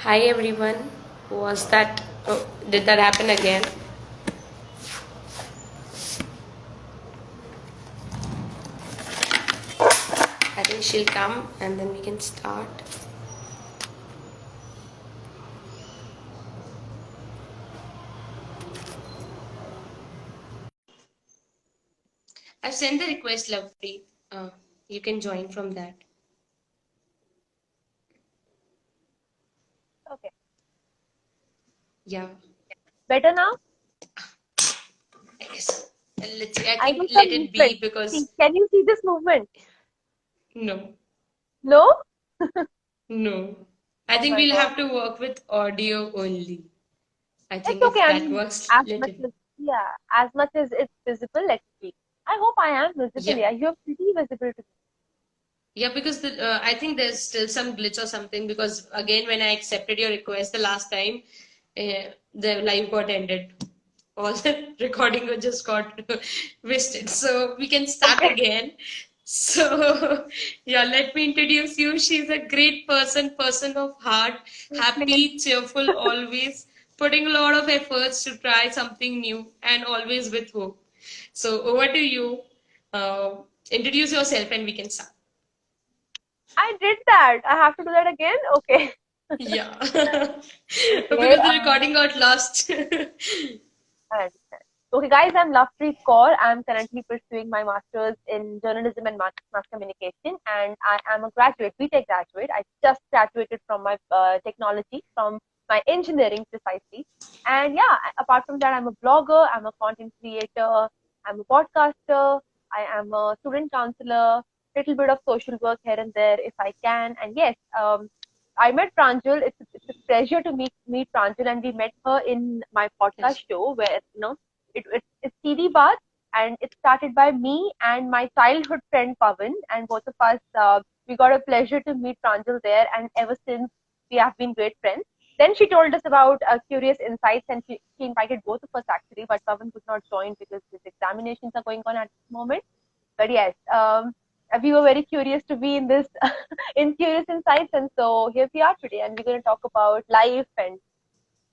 Hi everyone. Was that? Oh, did that happen again? I think she'll come and then we can start. I've sent the request, Lavpreet. You can join from that. Okay. Yeah, Better now? I guess. Let's see. I I think do let some it be movement. See, because can you see this movement? no, No? no. I Oh think my we'll God. have to work with audio only. I It's think okay. if I that mean, works, as let much it. as, yeah, as much as it's visible, let's see. I hope I am visible. Yeah. Yeah, you're pretty visible to me. Yeah, because I think there's still some glitch or something because again when I accepted your request the last time, the live got ended. All the recording just got wasted. So we can start Okay. again. So yeah, let me introduce you. She's a great person of heart, Please. happy, cheerful, always putting a lot of efforts to try something new and always with hope. So over to you. Uh, Introduce yourself and we can start. I did that. I have to do that again? Okay. Yeah. Okay. Because the recording got lost. I understand. Okay, guys, I'm Lavpreet Kaur. I'm currently pursuing my master's in journalism and mass communication, and I am a graduate, BTech graduate. I just graduated from my technology, from my engineering precisely. And yeah, apart from that, I'm a blogger, I'm a content creator, I'm a podcaster, I am a student counselor, little bit of social work here and there if I can. And yes, I met Pranjul. It's a pleasure to meet Pranjul, and we met her in my podcast Yes. show where it's TV Bath, and it started by me and my childhood friend Pavan, and both of us we got a pleasure to meet Pranjul there, and ever since we have been great friends. Then she told us about Curious Insights, and she invited both of us actually, but Pavan could not join because his examinations are going on at this moment. But yes, we were very curious to be in this in Curious Insights, and so here we are today, and we're going to talk about life and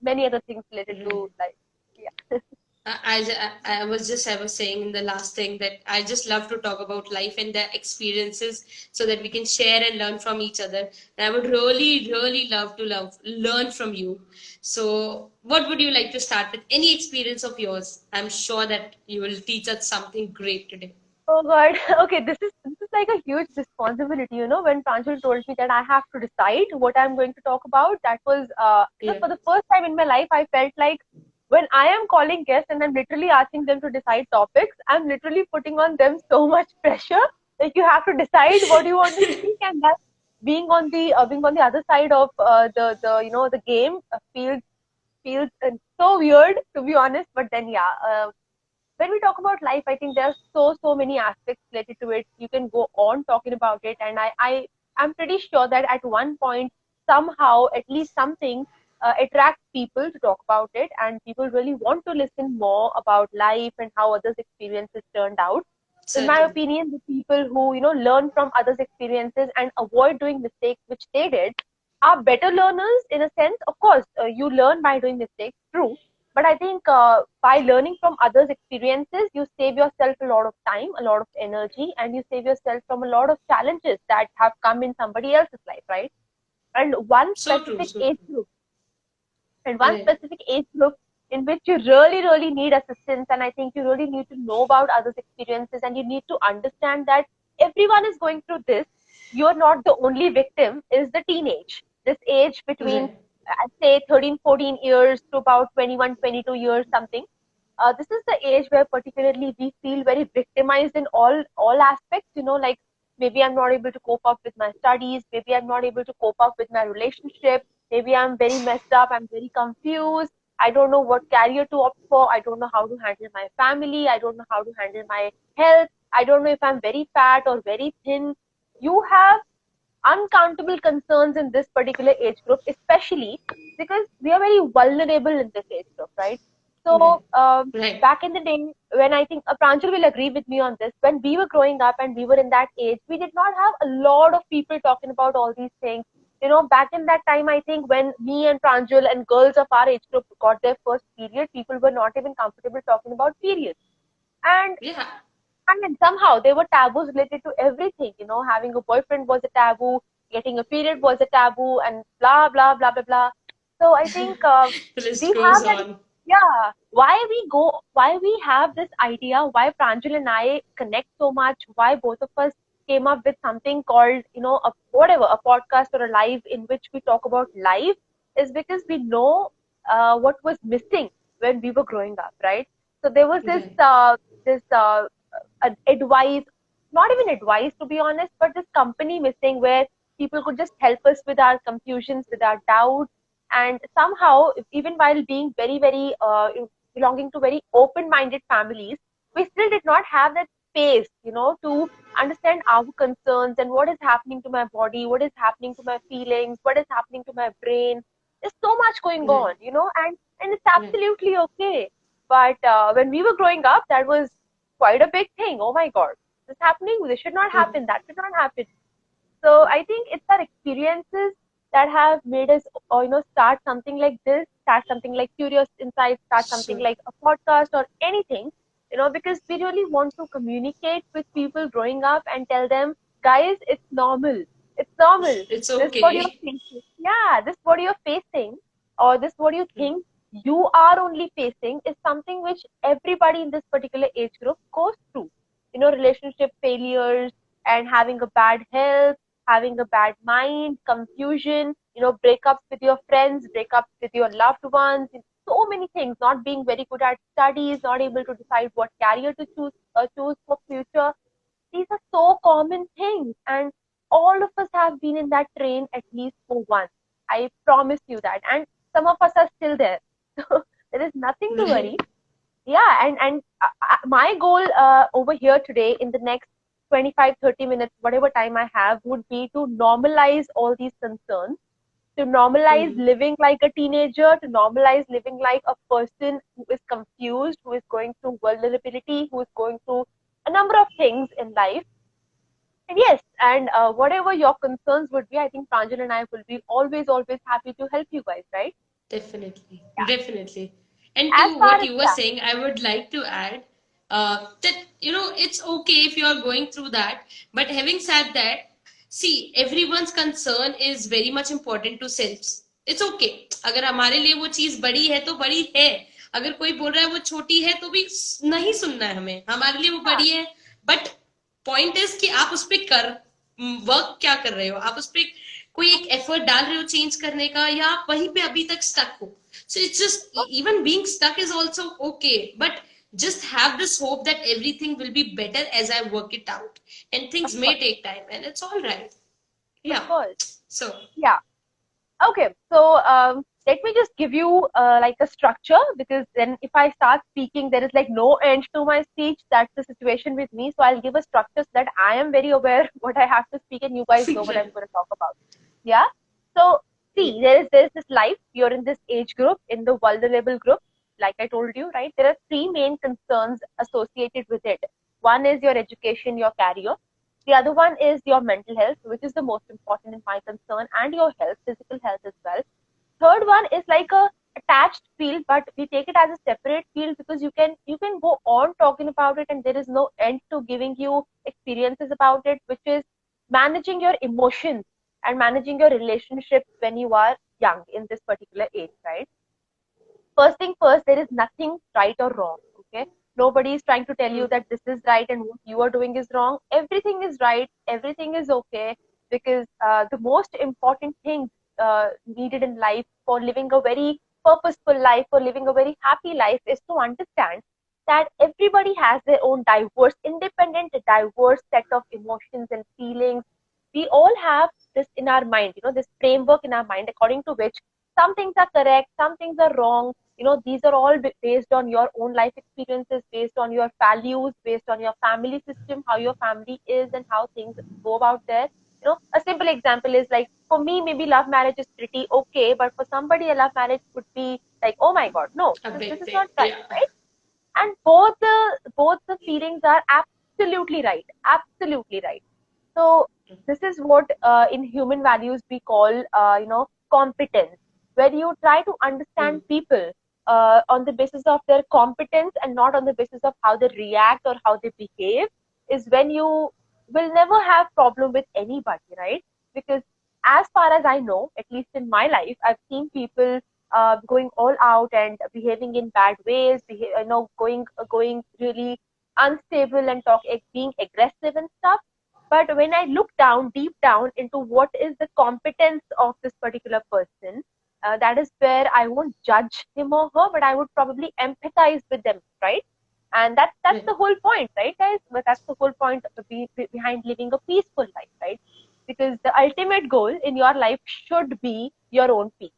many other things related to Right. life. Yeah. I was saying in the last thing that I just love to talk about life and their experiences so that we can share and learn from each other. And I would really love to learn from you. So what would you like to start with? Any experience of yours? I'm sure that you will teach us something great today. Oh God. Okay, this is like a huge responsibility. When Pranjul told me that I have to decide what I'm going to talk about, that was Yeah. for the first time in my life, I felt like when I am calling guests and I'm literally asking them to decide topics, I'm literally putting on them so much pressure. Like you have to decide what you want to speak, and that being on the other side of the game feels so weird to be honest. But then yeah, when we talk about life, I think there's so many aspects related to it. You can go on talking about it, and I'm pretty sure that at one point, somehow, at least something attracts people to talk about it, and people really want to listen more about life and how others' experiences turned out. In my Certainly. opinion, the people who learn from others' experiences and avoid doing mistakes which they did are better learners in a sense. Of course, you learn by doing mistakes, true, but I think by learning from others' experiences, you save yourself a lot of time, a lot of energy, and you save yourself from a lot of challenges that have come in somebody else's life, right? And one So true, specific so age true. group, and one Right. specific age group in which you really need assistance, and I think you really need to know about others' experiences, and you need to understand that everyone is going through this. You're not the only victim. Is the teenage, this age between Right. say 13, 14 years to about 21, 22 years something. This is the age where particularly we feel very victimized in all aspects. Like maybe I'm not able to cope up with my studies, maybe I'm not able to cope up with my relationship, maybe I'm very messed up, I'm very confused, I don't know what career to opt for, I don't know how to handle my family, I don't know how to handle my health, I don't know if I'm very fat or very thin. You have uncountable concerns in this particular age group, especially because we are very vulnerable in this age group, right? Right. So Right. back in the day, when I think Pranjal will agree with me on this, when we were growing up and we were in that age, we did not have a lot of people talking about all these things. Back in that time, I think when me and Pranjul and girls of our age group got their first period, people were not even comfortable talking about periods. And Yeah. and then somehow there were taboos related to everything. Having a boyfriend was a taboo, getting a period was a taboo, and blah blah blah blah blah. So I think The list we goes have that. on. Yeah, why we have this idea, why Pranjal and I connect so much, why both of us came up with something called, a podcast or a live in which we talk about life, is because we know what was missing when we were growing up, right? So there was this Right. this advice, not even advice to be honest, but this company missing where people could just help us with our confusions, with our doubts, and somehow, even while being very, very belonging to very open-minded families, we still did not have that space, to understand our concerns and what is happening to my body, what is happening to my feelings, what is happening to my brain. There's so much going Right. on, and it's Right. absolutely okay. But when we were growing up, that was quite a big thing. Oh my God, this is happening. This should not Hmm. happen. That should not happen. So I think it's our experiences that have made us, start something like this, start something like Curious Insights, start something So like a podcast or anything, because we really want to communicate with people growing up and tell them, guys, it's normal. It's normal. it's This what you're okay. facing. Yeah, this what you're facing, or this what you think you are only facing is something which everybody in this particular age group goes through. Relationship failures and having a bad health, having a bad mind, confusion, breakups with your friends, breakups with your loved ones, so many things, not being very good at studies, not able to decide what career to choose for future. These are so common things, and all of us have been in that train at least for once. I promise you that. And some of us are still there. So there is nothing to worry. Right. Yeah, and my goal over here today in the next 25-30 minutes, whatever time I have, would be to normalize all these concerns, to normalize Hmm. living like a teenager, to normalize living like a person who is confused, who is going through vulnerability, who is going through a number of things in life. And yes, and whatever your concerns would be, I think Pranjal and I will be always, always happy to help you guys, right? Definitely, Yeah. definitely. And As to far what as, you were yeah, saying, I would like to add that it's okay if you are going through that. But having said that, see, everyone's concern is very much important to selves. It's okay. अगर हमारे लिए वो चीज बड़ी है तो बड़ी है. अगर कोई बोल रहा है वो छोटी है तो भी नहीं सुनना है हमें. हमारे लिए वो yeah, बड़ी है. बट पॉइंट इज कि आप उस पर कर वर्क क्या कर रहे हो, आप उस पर कोई एक एफर्ट डाल रहे हो चेंज करने का, या आप वहीं पे अभी तक स्टक हो. So it's just even being stuck is also okay, but just have this hope that everything will be better as I work it out, and of things may course, take time, and it's all right. of Yeah. course. So Yeah. Okay, so let me just give you like a structure, because then if I start speaking, there is like no end to my speech. That's the situation with me. So I'll give a structure so that I am very aware what I have to speak and you guys know what I'm right. going to talk about. Yeah. So Yeah. see, there's this life. You're in this age group, in the vulnerable group. Like I told you, right? There are three main concerns associated with it. One is your education, your career. The other one is your mental health, which is the most important in my concern, and your health, physical health as well. Third one is like a attached field, but we take it as a separate field because you can go on talking about it, and there is no end to giving you experiences about it, which is managing your emotions and managing your relationships when you are young in this particular age, right? First thing first, there is nothing right or wrong. Okay, nobody is trying to tell you Mm. that this is right and what you are doing is wrong. Everything is right, everything is okay, because the most important thing needed in life for living a very purposeful life, for living a very happy life, is to understand that everybody has their own diverse, independent, diverse set of emotions and feelings. We all have this in our mind, this framework in our mind according to which some things are correct, some things are wrong. These are all based on your own life experiences, based on your values, based on your family system, how your family is and how things go about there. A simple example is like, for me, maybe love marriage is pretty okay, but for somebody a love marriage would be like, oh my God, no, A this big is thing. not right, Yeah. right? And both the feelings are absolutely right, absolutely right. So This is what in human values we call competence, where you try to understand Mm. people on the basis of their competence and not on the basis of how they react or how they behave, is when you will never have problem with anybody, right? Because as far as I know, at least in my life, I've seen people going all out and behaving in bad ways, going really unstable and being aggressive and stuff. But when I look down, deep down into what is the competence of this particular person, that is where I won't judge him or her, but I would probably empathize with them, right? And that's Right. the whole point, right, guys? But that's the whole point behind living a peaceful life, right? Because the ultimate goal in your life should be your own peace.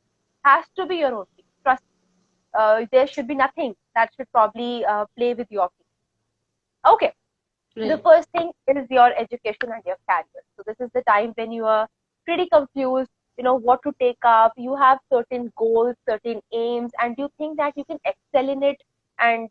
Has to be your own peace. Trust me. There should be nothing that should probably play with your peace. Okay, the Right. first thing is your education and your career. So this is the time when you are pretty confused, what to take up. You have certain goals, certain aims, and you think that you can excel in it. And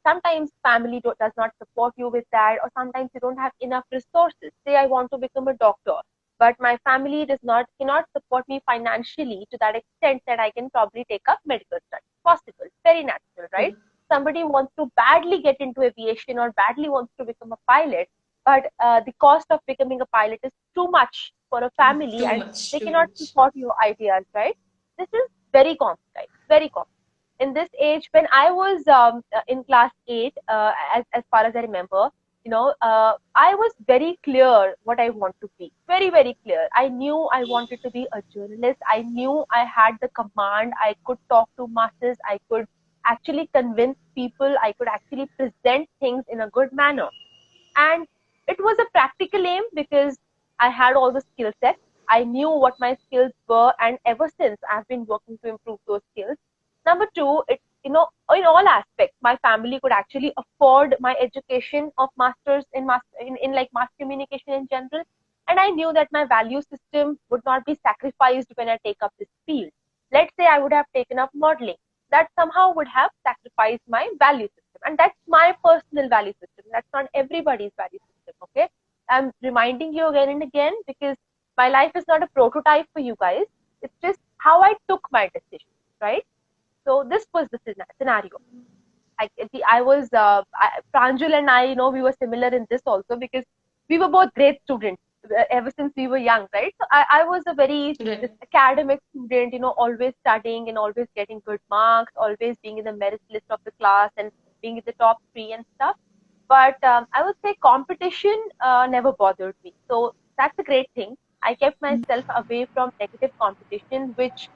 sometimes family does not support you with that, or sometimes you don't have enough resources. Say I want to become a doctor, but my family cannot support me financially to that extent that I can probably take up medical studies. Possible, very natural, right? Mm. Somebody wants to badly get into aviation or badly wants to become a pilot, but the cost of becoming a pilot is too much for a family Too and much. they Too cannot much. support your ideas, right? This is very common, right? Very common. In this age, when I was in class 8, as far as I remember, I was very clear what I want to be. Very, very clear. I knew I wanted to be a journalist. I knew I had the command. I could talk to masses. I could actually convince people. I could actually present things in a good manner. And it was a practical aim because I had all the skill sets. I knew what my skills were, and ever since I've been working to improve those skills. Number two, in all aspects, my family could actually afford my education of masters in like mass communication in general. And I knew that my value system would not be sacrificed when I take up this field. Let's say I would have taken up modeling, that somehow would have sacrificed my value system. And that's my personal value system. That's not everybody's value system. Okay. I'm reminding you again and again because my life is not a prototype for you guys. It's just how I took my decision, right? So this was the scenario. I was Pranjul and I, we were similar in this also because we were both great students ever since we were young, right? So I was a very this Right. academic student, always studying and always getting good marks, always being in the merit list of the class and being in the top three and stuff. But I would say competition never bothered me. So that's a great thing. I kept myself away from negative competition, which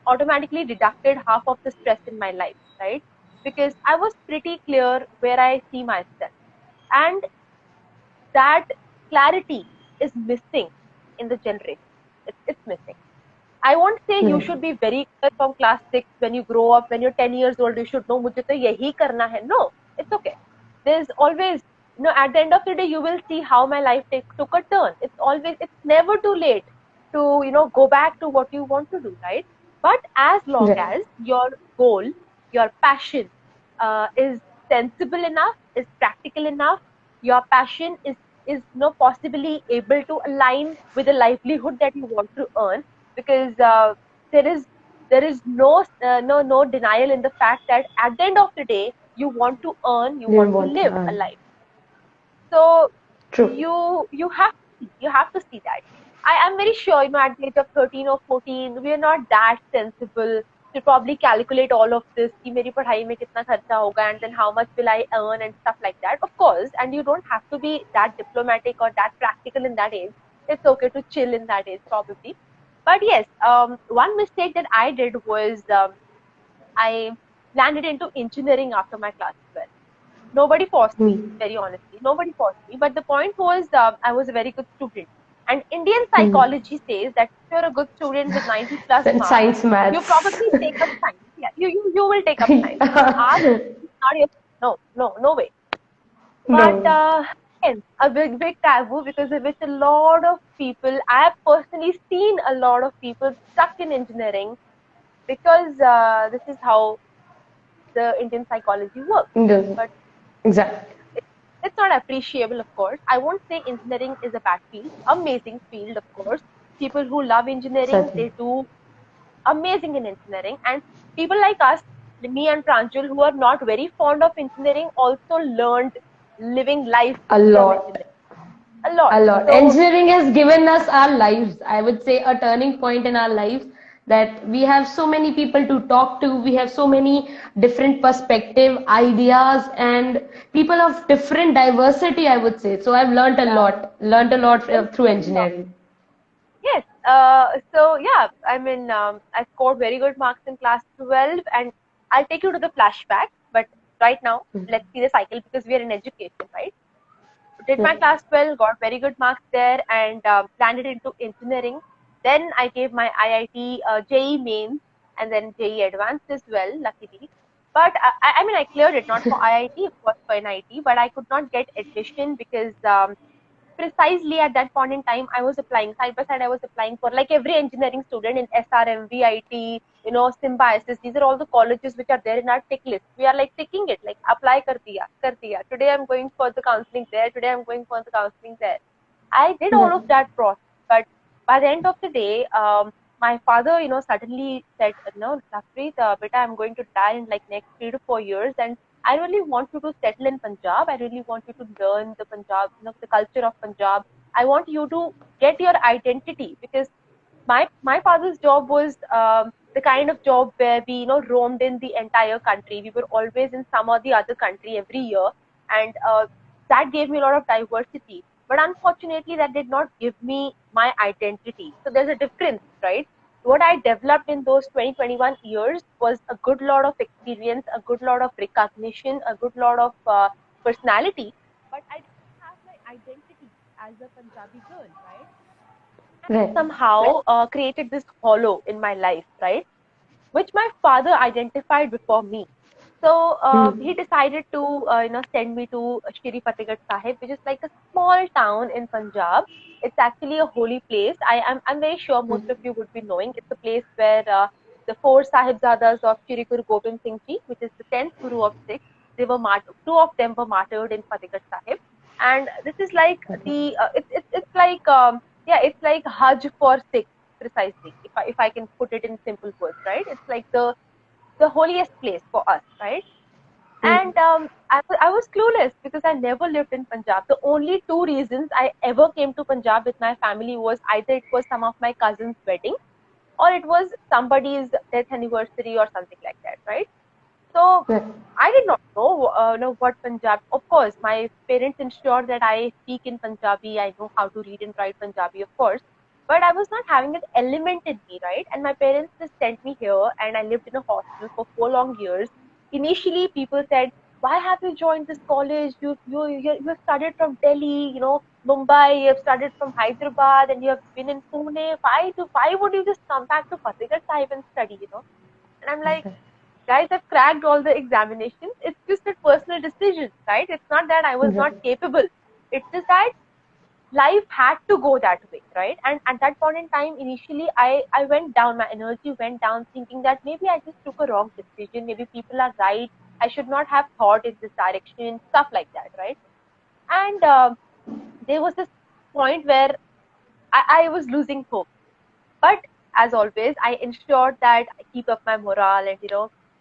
automatically deducted half of the stress in my life, right? Because I was pretty clear where I see myself. And that clarity is missing in the generation. It's missing. I won't say you Right. should be very clear from class 6 when you grow up, when you're 10 years old, you should know, mujhe to yahi karna hai. No, it's okay. There's always, at the end of the day, you will see how my life took a turn. It's never too late to, go back to what you want to do, right? But as long Right. as your goal, your passion is sensible enough, is practical enough, your passion is possibly able to align with the livelihood that you want to earn, because there is no denial in the fact that at the end of the day you want to earn, you You want to want to live a earn. life. So True. you have to see that. I am very sure, at the age of 13 or 14, we are not that sensible to probably calculate all of this, कि मेरी पढ़ाई में कितना खर्चा होगा, and then how much will I earn and stuff like that. Of course, and you don't have to be that diplomatic or that practical in that age. It's okay to chill in that age, probably. But yes, one mistake that I did was I landed into engineering after my class 12. Nobody forced me, Hmm. very honestly. Nobody forced me. But the point was, I was a very good student. And Indian Hmm. psychology says that if you're a good student with 90 plus Then marks, science you maths. probably take up science. Yeah, you will take up science. So ask, it's not your, no way. But No. again, a big taboo because of which a lot of people, I have personally seen a lot of people stuck in engineering because this is how the Indian psychology works. Doesn't. But Exactly. it's not appreciable, of course. I won't say engineering is a bad field. Amazing field, of course. People who love engineering, Certainly. they do amazing in engineering. And people like us, me and Pranjul, who are not very fond of engineering, also learned living life A from lot. engineering. A lot. A lot. So, Engineering has given us our lives. I would say a turning point in our lives that we have so many people to talk to. We have so many different perspective, ideas, and people of different diversity, I would say. So I've yeah, learned a lot well, through a lot. engineering. Yes. So yeah, I mean, I scored very good marks in class 12, and I'll take you to the flashback. But right now, let's see the cycle because we are in education, right? Did my Right. class 12, got very good marks there, and landed into engineering. Then I gave my IIT JE mains and then JE advanced as well, luckily. But I mean, I cleared it not for IIT, of course, for NIT, but I could not get admission because precisely at that point in time, I was applying side by side. I was applying for like every engineering student in SRM, VIT, Symbiosis. These are all the colleges which are there in our tick list. We are like ticking it, like apply kar diya, kar diya. Today I'm going for the counseling there. Today I'm going for the counseling there. I did all of Right. that process, but by the end of the day, my father, suddenly said, "No, Lavpreet, beta, I'm going to die in like next 3 to 4 years, and I really want you to settle in Punjab. I really want you to learn the Punjab, the culture of Punjab. I want you to get your identity because my father's job was the kind of job where we roamed in the entire country. We were always in some or the other country every year, and that gave me a lot of diversity. But unfortunately, that did not give me my identity. So there's a difference, right? What I developed in those 2021 years was a good lot of experience, a good lot of recognition, a good lot of personality, but I didn't have my identity as a Punjabi girl, right? And that Right. somehow created this hollow in my life, right? Which my father identified before me. So he decided to send me to Shri Fatehgarh Sahib, which is like a small town in Punjab. It's actually a holy place. I'm very sure most of you would be knowing. It's a place where the four Sahibzadas of Shri Guru Gobind Singh Ji, which is the 10th Guru of Sikhs, they were martyred. Two of them were martyred in Fatehgarh Sahib, and this is like the it's like yeah, it's like Hajj for Sikhs precisely. If I can put it in simple words, right? It's like the holiest place for us, right? And I was clueless because I never lived in Punjab. The only two reasons I ever came to Punjab with my family was either it was some of my cousin's wedding or it was somebody's death anniversary or something like that, right? So Right. I did not know what Punjab. Of course, my parents ensured that I speak in Punjabi. I know how to read and write Punjabi, of course, but I was not having that element in me, right? And my parents just sent me here, and I lived in a hostel for 4 long years. Initially, people said, "Why have you joined this college? You studied from Delhi, Mumbai. You have studied from Hyderabad, and you have been in Pune. Why would you just come back to Fatehgarh Sahib and study?" And I'm like, guys, I've cracked all the examinations. It's just a personal decision, right? It's not that I was not Right. capable. It's just that life had to go that way, right? And at that point in time, initially, I went down. My energy went down, thinking that maybe I just took a wrong decision. Maybe people are right. I should not have thought in this direction, stuff like that, right? And there was this point where I was losing hope. But as always, I ensured that I keep up my morale and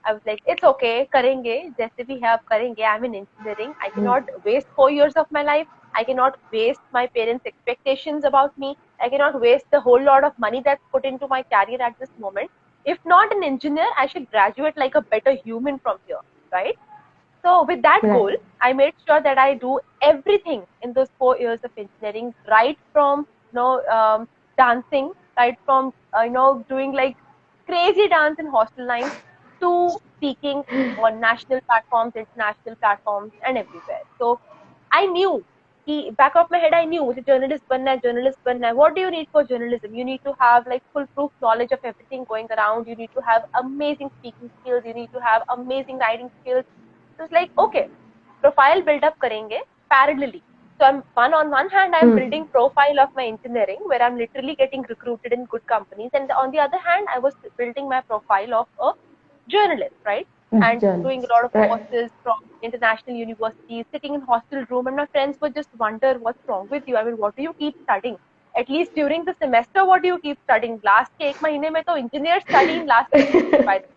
I was like, it's okay, karenge, jaise bhi hai ab karenge. I'm in engineering. I cannot waste 4 years of my life. I cannot waste my parents' expectations about me. I cannot waste the whole lot of money that's put into my career at this moment. If not an engineer, I should graduate like a better human from here, right? So with that goal, Right. I made sure that I do everything in those 4 years of engineering, right from dancing, right from doing like crazy dance in hostel lines to speaking on national platforms, international platforms, and everywhere. So I knew. Back of my head, I knew मुझे journalist बनना है, journalist बनना है. What do you need for journalism? You need to have like foolproof knowledge of everything going around. You need to have amazing speaking skills. You need to have amazing writing skills. So it's like, okay, profile build up karenge parallelly. So on one hand, I'm building profile of my engineering where I'm literally getting recruited in good companies. And on the other hand, I was building my profile of a journalist, right? and doing a lot of Right. courses from international universities, sitting in hostel room, and my friends would just wonder, what's wrong with you? I mean, what do you keep studying? At least during the semester, what do you keep studying? Last ke ek mahine mein to engineer study in last semester, by the way.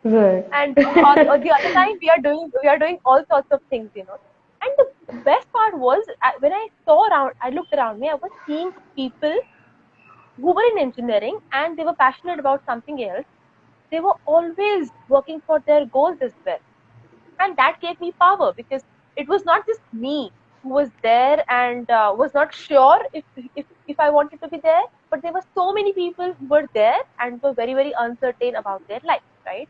Right. And on the other time, we are doing all sorts of things, And the best part was, when I looked around me, I was seeing people who were in engineering and they were passionate about something else. They were always working for their goals as well, and that gave me power, because it was not just me who was there and was not sure if I wanted to be there, but there were so many people who were there and were very, very uncertain about their life, right?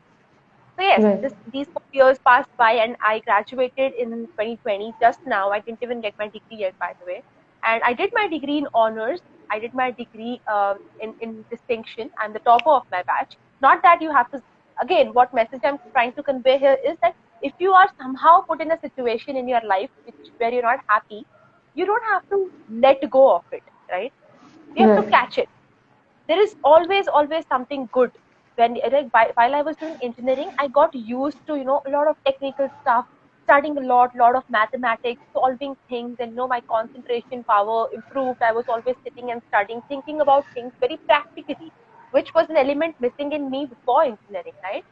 So yes, Right. these 4 years passed by, and I graduated in 2020. Just now, I didn't even get my degree yet, by the way. And I did my degree in honors. I did my degree in distinction. I'm the topper of my batch. Not that you have to. Again, what message I'm trying to convey here is that if you are somehow put in a situation in your life where you're not happy, you don't have to let go of it, right? You have to Right. catch it. There is always something good. While I was doing engineering, I got used to a lot of technical stuff, studying a lot of mathematics, solving things, and my concentration power improved. I was always sitting and studying, thinking about things very practically, which was an element missing in me before engineering, right?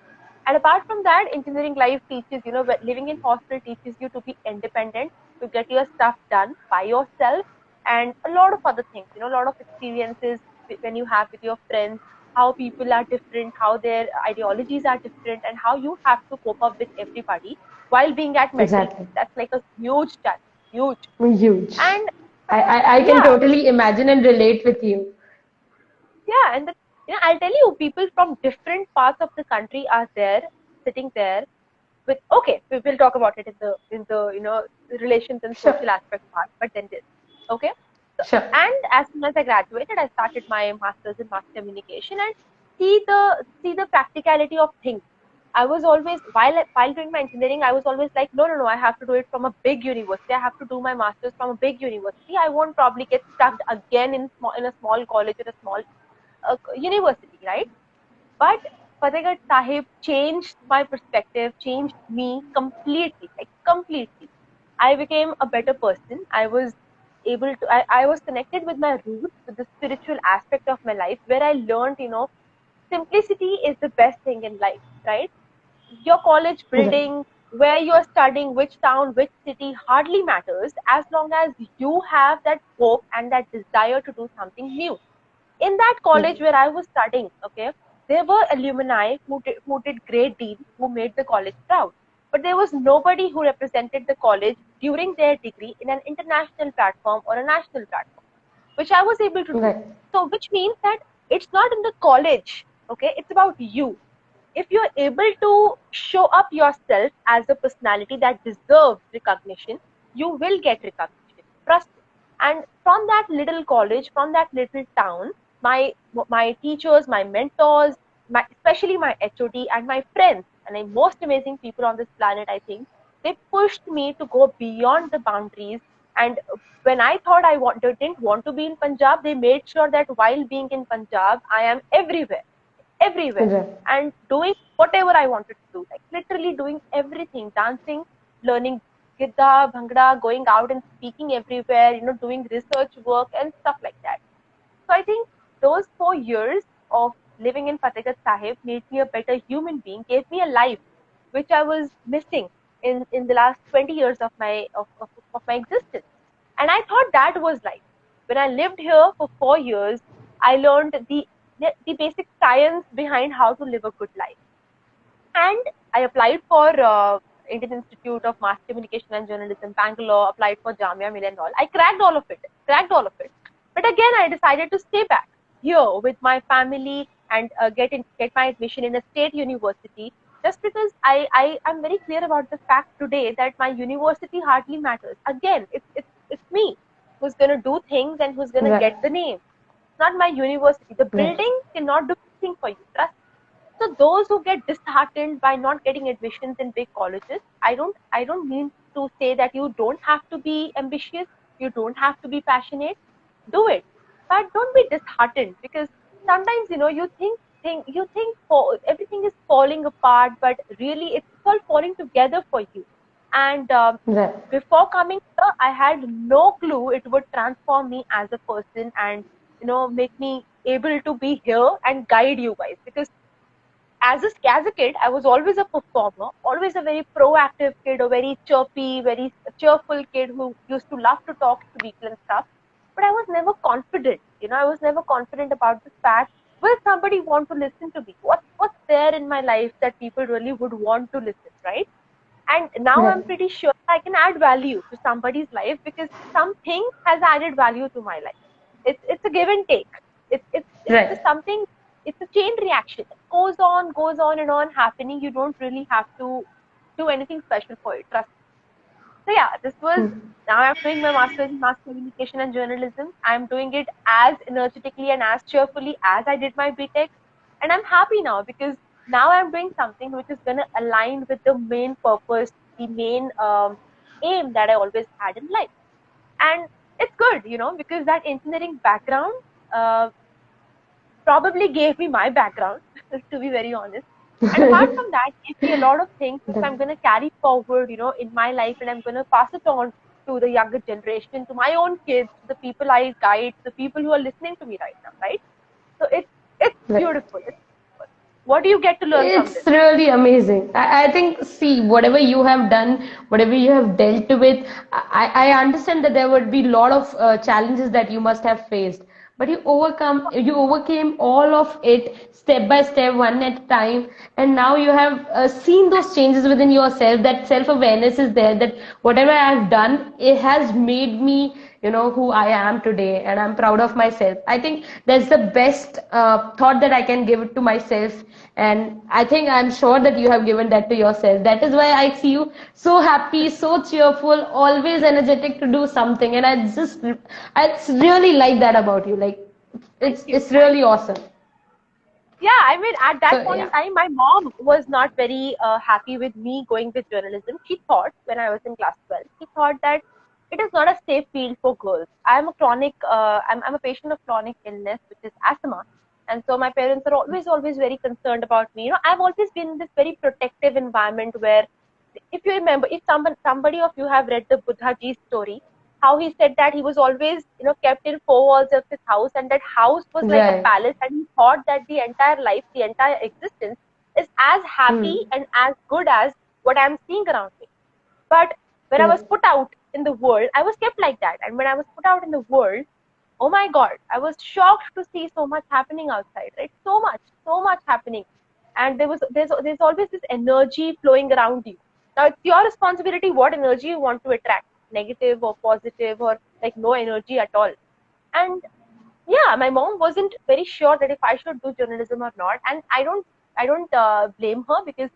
And apart from that, engineering life teaches, living in hostel teaches you to be independent, to get your stuff done by yourself, and a lot of other things, a lot of experiences when you have with your friends, how people are different, how their ideologies are different, and how you have to cope up with everybody while being at mental Exactly. peace. That's like a huge challenge, huge. Huge. And I can yeah, totally imagine and relate with you. yeah, and I'll tell you, people from different parts of the country are there, sitting there with, okay, we will talk about it in the relations and Sure. social aspect part, but then this, okay. So, Sure. and as soon as I graduated, I started my masters in mass communication, and see the practicality of things. I was always, while doing my engineering, I was always like, no, I have to do it from a big university. I have to do my masters from a big university. I won't probably get stuck again in a small college or a small university, right? But Fatehgarh Sahib changed my perspective, changed me completely, like completely. I became a better person. I was connected with my roots, with the spiritual aspect of my life, where I learned, simplicity is the best thing in life, right? Your college Right. building, where you're studying, which town, which city, hardly matters as long as you have that hope and that desire to do something new. In that Right. college where I was studying, okay, there were alumni who did great deeds, who made the college proud. But there was nobody who represented the college during their degree in an international platform or a national platform, which I was able to do. Right. So, which means that it's not in the college, okay, it's about you. If you're able to show up yourself as a personality that deserves recognition, you will get recognition. Trust me. And from that little college, from that little town, my teachers, my mentors, especially my HOD and my friends, and the most amazing people on this planet, I think, they pushed me to go beyond the boundaries. And when I thought didn't want to be in Punjab, they made sure that while being in Punjab, I am everywhere, Right. and doing whatever I wanted to do, like literally doing everything, dancing, learning gidda, bhangra, going out and speaking everywhere, doing research work and stuff like that. So I think those 4 years of living in Fatehgarh Sahib made me a better human being, gave me a life which I was missing in the last 20 years of my existence. And I thought that was life. When I lived here for 4 years, I learned the basic science behind how to live a good life. And I applied for Indian Institute of Mass Communication and Journalism, Bangalore, applied for Jamia Millia and all. I cracked all of it. But again, I decided to stay back here with my family and get my admission in a state university, just because I am very clear about the fact today that my university hardly matters. Again, it's me who's going to do things and who's going to Right. get the name, not my university. The Right. building cannot do anything for you. Trust. So those who get disheartened by not getting admissions in big colleges, I don't mean to say that you don't have to be ambitious, you don't have to be passionate, do it. But don't be disheartened, because sometimes you think everything is falling apart, but really it's all falling together for you. And Right. before coming here, I had no clue it would transform me as a person and make me able to be here and guide you guys. Because as a kid, I was always a performer, always a very proactive kid, a very chirpy, very cheerful kid who used to love to talk to people and stuff. But I was never confident. I was never confident about the fact, will somebody want to listen to me? What's there in my life that people really would want to listen, right? And now I'm Right. pretty sure I can add value to somebody's life because something has added value to my life. It's a give and take. It's a Right. something. It's a chain reaction. It goes on and on happening. You don't really have to do anything special for it. Trust me. So yeah, this was. Now I'm doing my master's in mass communication and journalism. I'm doing it as energetically and as cheerfully as I did my BTech, and I'm happy now because now I'm doing something which is going to align with the main purpose, the main aim that I always had in life. And it's good, because that engineering background uh, probably gave me my background, to be very honest. And apart from that, gave me a lot of things which I'm going to carry forward, in my life, and I'm going to pass it on to the younger generation, to my own kids, to the people I guide, to the people who are listening to me right now, right? So it's Right. beautiful. It's beautiful. What do you get to learn from It's this? really amazing. I think, see, whatever you have done, whatever you have dealt with, I understand that there would be a lot of challenges that you must have faced. But you overcame all of it step by step, one at a time. And now you have seen those changes within yourself. That self-awareness is there, that whatever I have done, it has made me, who I am today, and I'm proud of myself. I think that's the best thought that I can give it to myself, and I think I'm sure that you have given that to yourself. That is why I see you so happy, so cheerful, always energetic to do something, and I really like that about you. Like, Thank you. it's really awesome. Yeah, I mean, at that So point in yeah. time, my mom was not very happy with me going with journalism. She thought, when I was in class 12, she thought that it is not a safe field for girls. I'm a patient of chronic illness, which is asthma. And so my parents are always very concerned about me. I've always been in this very protective environment where, if you remember, if somebody of you have read the Buddha Ji story, how he said that he was always, kept in four walls of his house, and that house was like a Right. palace, and he thought that the entire life, the entire existence is as happy Hmm. and as good as what I'm seeing around me. But when I was Right. put out in the world, I was kept like that. And when I was put out in the world, oh my God, I was shocked to see so much happening outside, right? So much happening. And there's always this energy flowing around you. Now it's your responsibility what energy you want to attract, negative or positive, or like no energy at all. And yeah, my mom wasn't very sure that if I should do journalism or not. And I don't blame her, because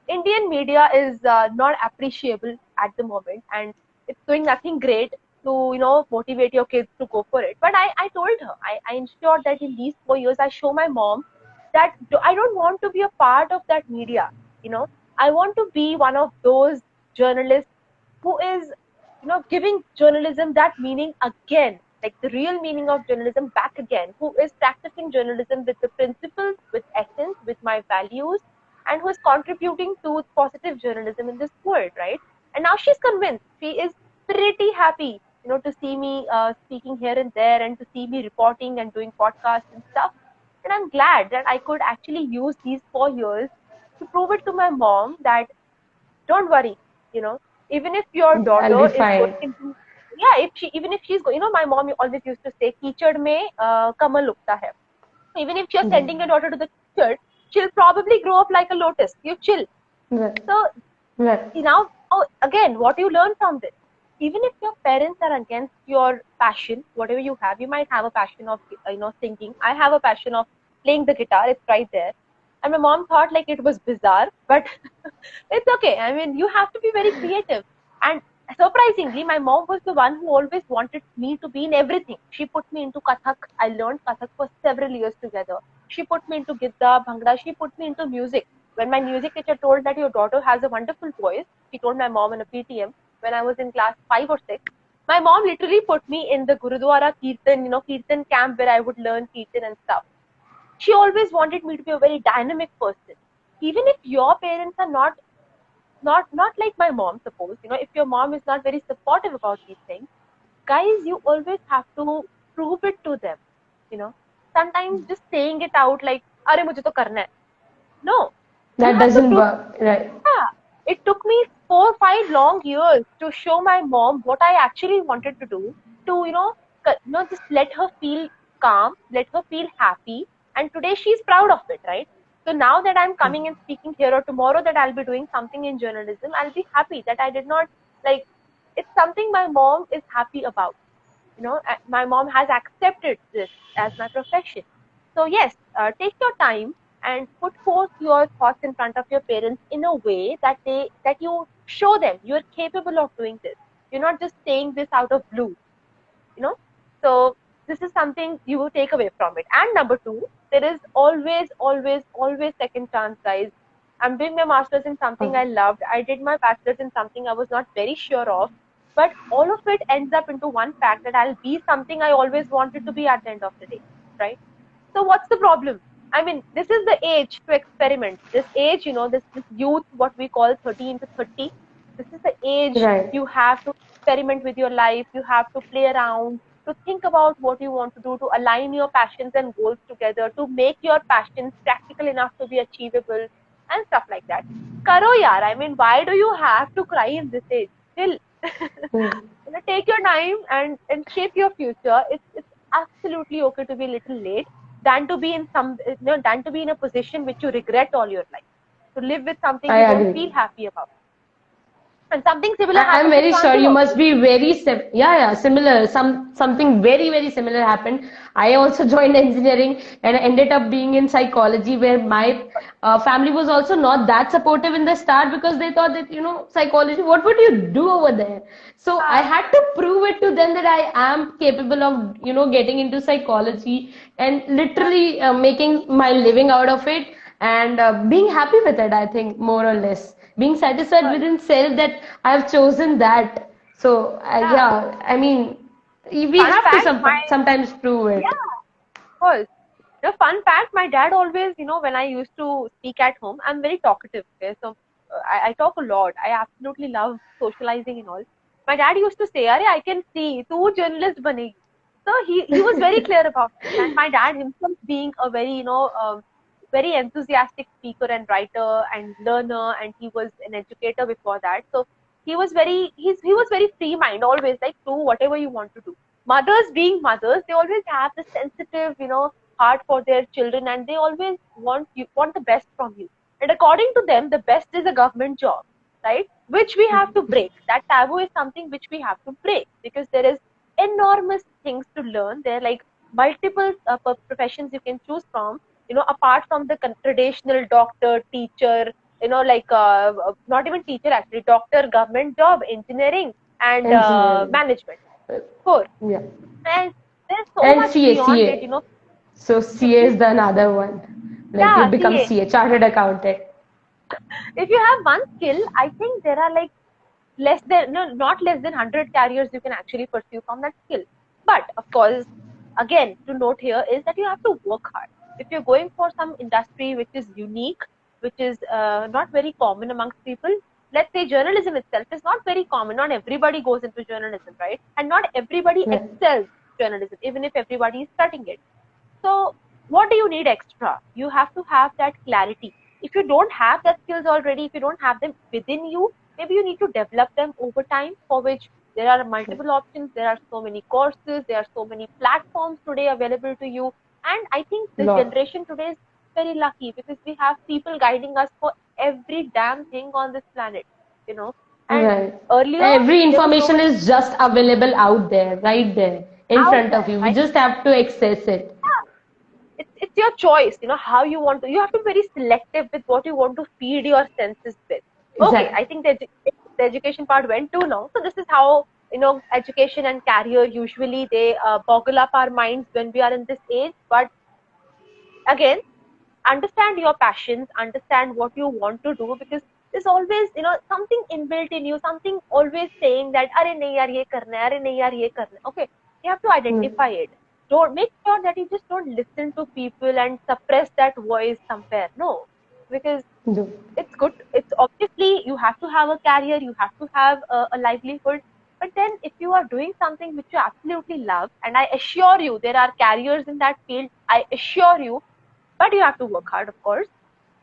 Indian media is not appreciable at the moment, and it's doing nothing great to motivate your kids to go for it. But I told her, I ensured that in these 4 years I show my mom that I don't want to be a part of that media. I want to be one of those journalists who is giving journalism that meaning again, like the real meaning of journalism back again, who is practicing journalism with the principles, with essence, with my values, and who is contributing to positive journalism in this world, right? And now she's convinced. She is pretty happy, to see me speaking here and there, and to see me reporting and doing podcasts and stuff. And I'm glad that I could actually use these 4 years to prove it to my mom that don't worry, you know, even if your I'll be daughter is fine. going into, yeah, even if she's going, my mom always used to say, "Kichad mein kamal ugta hai." Even if you're Right. sending your daughter to the kichad, she'll probably grow up like a lotus. You chill. Right. So Right. now, again, what you learn from this, even if your parents are against your passion, whatever you have, you might have a passion of, singing. I have a passion of playing the guitar. It's right there. And my mom thought like it was bizarre, but it's okay. I mean, you have to be very creative. And surprisingly, my mom was the one who always wanted me to be in everything. She put me into Kathak. I learned Kathak for several years together. She put me into Gidda, Bhangra. She put me into music. When my music teacher told that your daughter has a wonderful voice, she told my mom in a PTM when I was in class 5 or 6. My mom literally put me in the Gurudwara Kirtan, Kirtan camp where I would learn Kirtan and stuff. she always wanted me to be a very dynamic person. Even if your parents are not like my mom, suppose, if your mom is not very supportive about these things, guys, you always have to prove it to them. you know Sometimes just saying it out like, "Are mujhe to karna hai." No, you That have to doesn't prove. work, right? Yeah, it took me 4 or 5 long years to show my mom what I actually wanted to do, to just let her feel calm, let her feel happy, and today she's proud of it, right? So now that I'm coming and speaking here, or tomorrow that I'll be doing something in journalism, I'll be happy that I did not, like, it's something my mom is happy about. My mom has accepted this as my profession. So yes, take your time and put forth your thoughts in front of your parents in a way that you show them you're capable of doing this. You're not just saying this out of blue. you know so this is something you will take away from it. And number two, there is always, always, always second chance, guys. I'm doing my master's in something I loved. I did my bachelor's in something I was not very sure of, but all of it ends up into one fact, that I'll be something I always wanted to be at the end of the day, right? So what's the problem? I mean, this is the age to experiment. This age, this youth, what we call 13 to 30, this is the age Right. you have to experiment with your life. You have to play around, to think about what you want to do, to align your passions and goals together, to make your passions practical enough to be achievable, and stuff like that. Karo yaar, I mean, why do you have to cry in this age? Still, Hmm. take your time and shape your future. It's absolutely okay to be a little late, than to be in than to be in a position which you regret all your life. To live with something I you don't agree. feel happy about. And something similar I'm happened with very sure Pranjul you also. must be very similar. Something very very similar happened. I also joined engineering and ended up being in psychology, where my family was also not that supportive in the start, because they thought that, psychology, what would you do over there? So I Ah, had to prove it to them that I am capable of, getting into psychology and yeah, literally making my living out of it, and being happy with it, I think, more or less. Being satisfied well, within self that I've chosen that. So, yeah. yeah, I mean, we Fun have to fact, my sometimes prove it. yeah, of course. The fun fact, my dad always, when I used to speak at home, I'm very talkative. Okay, so I talk a lot. I absolutely love socializing and all. My dad used to say, "Arey, I can see, tu journalist banegi." So he was very clear about it. And my dad himself, being a very very enthusiastic speaker and writer and learner, and he was an educator before that. So he was very free mind, always like, do whatever you want to do. Mothers being mothers, they always have this sensitive, heart for their children, and they always want the best from you. And according to them, the best is a government job, right? Which we have to break. That taboo is something which we have to break, because there is enormous things to learn. There are like multiple professions you can choose from. Apart from the traditional doctor, teacher, like not even teacher actually, doctor, government job, engineering, and Engineering. management. Four. Yeah. And there's so And much CA, beyond it. CA. So So CA is the another one. Like you yeah, become CA. CA, chartered accountant. If you have one skill, I think there are like less than no, not less than 100 careers you can actually pursue from that skill. But of course, again, to note here is that you have to work hard. If you're going for some industry which is unique, which is not very common amongst people, let's say journalism itself is not very common. Not everybody goes into journalism, right? And not everybody Yeah. excels journalism, even if everybody is studying it. So what do you need extra? You have to have that clarity. If you don't have that skills already, if you don't have them within you, maybe you need to develop them over time, for which there are multiple options. There are so many courses, there are so many platforms today available to you. And I think this Lot. generation today is very lucky, because we have people guiding us for every damn thing on this planet, you know. And Right. earlier, Every there was information nobody is just available out there, right there, in out front of there, you. We right? just have to access it. It's your choice, how you want to. You have to be very selective with what you want to feed your senses with. Okay, I Exactly. think the education part went too long. So this is how, education and career usually they boggle up our minds when we are in this age. But again, understand your passions, understand what you want to do, because there's always, something inbuilt in you, something always saying that, "Arey nahi yaar, ye karna hai, arey nahi yaar, ye karna hai." Okay, you have to Hmm. identify it. don't make sure that you just don't listen to people and suppress that voice somewhere. No, because No. it's good. It's obviously you have to have a career, you have to have a livelihood. But then if you are doing something which you absolutely love, and I assure you there are careers in that field, I assure you, but you have to work hard, of course.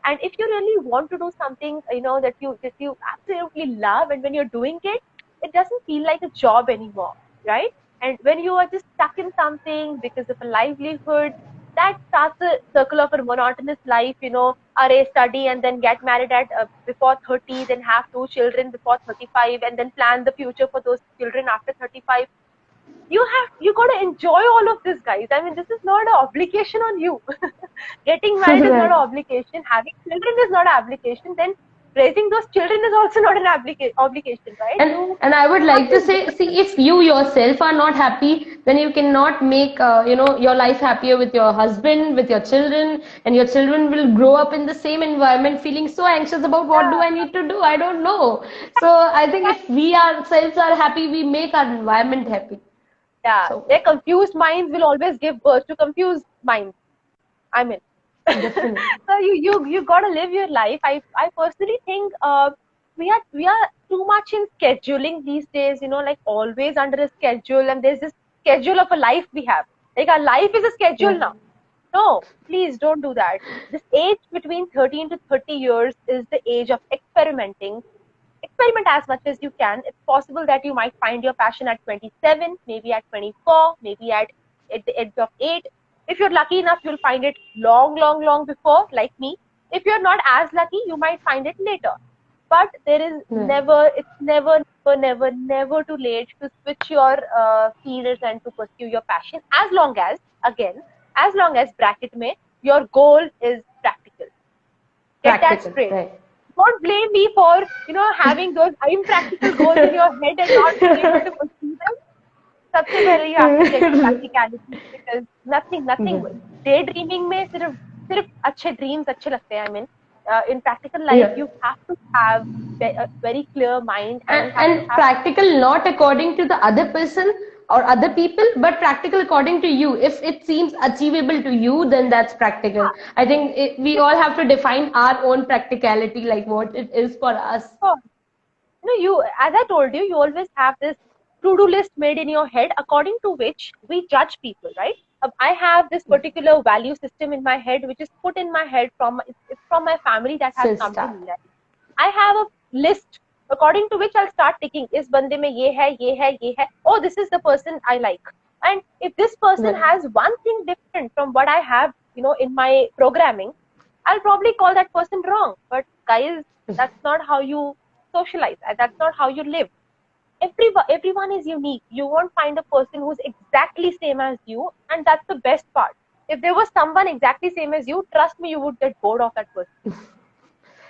And if you really want to do something, that you absolutely love, and when you're doing it, it doesn't feel like a job anymore, right? And when you are just stuck in something because of a livelihood, that starts a circle of a monotonous life, array study and then get married at before 30, then have two children before 35, and then plan the future for those children after 35. You got to enjoy all of this, guys. I mean, this is not an obligation on you. Getting married is not an Right. obligation, having children is not an obligation, then raising those children is also not an obligation, right? And You and I would have like to to enjoy. say, see, if you yourself are not happy, then you cannot make your life happier with your husband, with your children, and your children will grow up in the same environment, feeling so anxious about what do I Yeah, need to do? I don't know. So I think if we ourselves are happy, we make our environment happy. yeah, So their confused minds will always give birth to confused minds. I mean, definitely. so you gotta live your life. I personally think we are too much in scheduling these days. Like always under a schedule, and there's this schedule of a life we have. Like our life is a schedule Right. now. No, please don't do that. This age between 13 to 30 years is the age of experimenting. Experiment as much as you can. It's possible that you might find your passion at 27, maybe at 24, maybe at the age of 8. If you're lucky enough, you'll find it long, long, long before, like me. If you're not as lucky, you might find it later. But Right. it's never, never, never, never too late to switch your fields and to pursue your passion, as long as, again, as long as bracket mein, your goal is practical. Get that Practical. straight. Right. Don't blame me for, having those impractical goals in your head and not being able to pursue them. सबसे पहले you have to check the practicality, because nothing will. Daydreaming में सिर्फ सिर्फ अच्छे dreams अच्छे लगते हैं. I mean, in practical life Yeah. you have to have a very clear mind, and you have to And have. practical not according to the other person or other people, but practical according to you. If it seems achievable to you, then that's practical. I think we all have to define our own practicality, like what it is for us. Yeah, you, as I told you, you always have this to-do list made in your head according to which we judge people, right? I have this particular value system in my head, which is put in my head it's from my family that has Since come to start. me, right? I have a list according to which I'll start ticking. Is bande mein ye hai, ye hai, ye hai. Oh, this is the person I like. And if this person Right. has one thing different from what I have, in my programming, I'll probably call that person wrong. But guys, that's not how you socialize. That's not how you live. Everyone is unique. You won't find a person who's exactly same as you, and that's the best part. If there was someone exactly same as you, trust me, you would get bored of that person.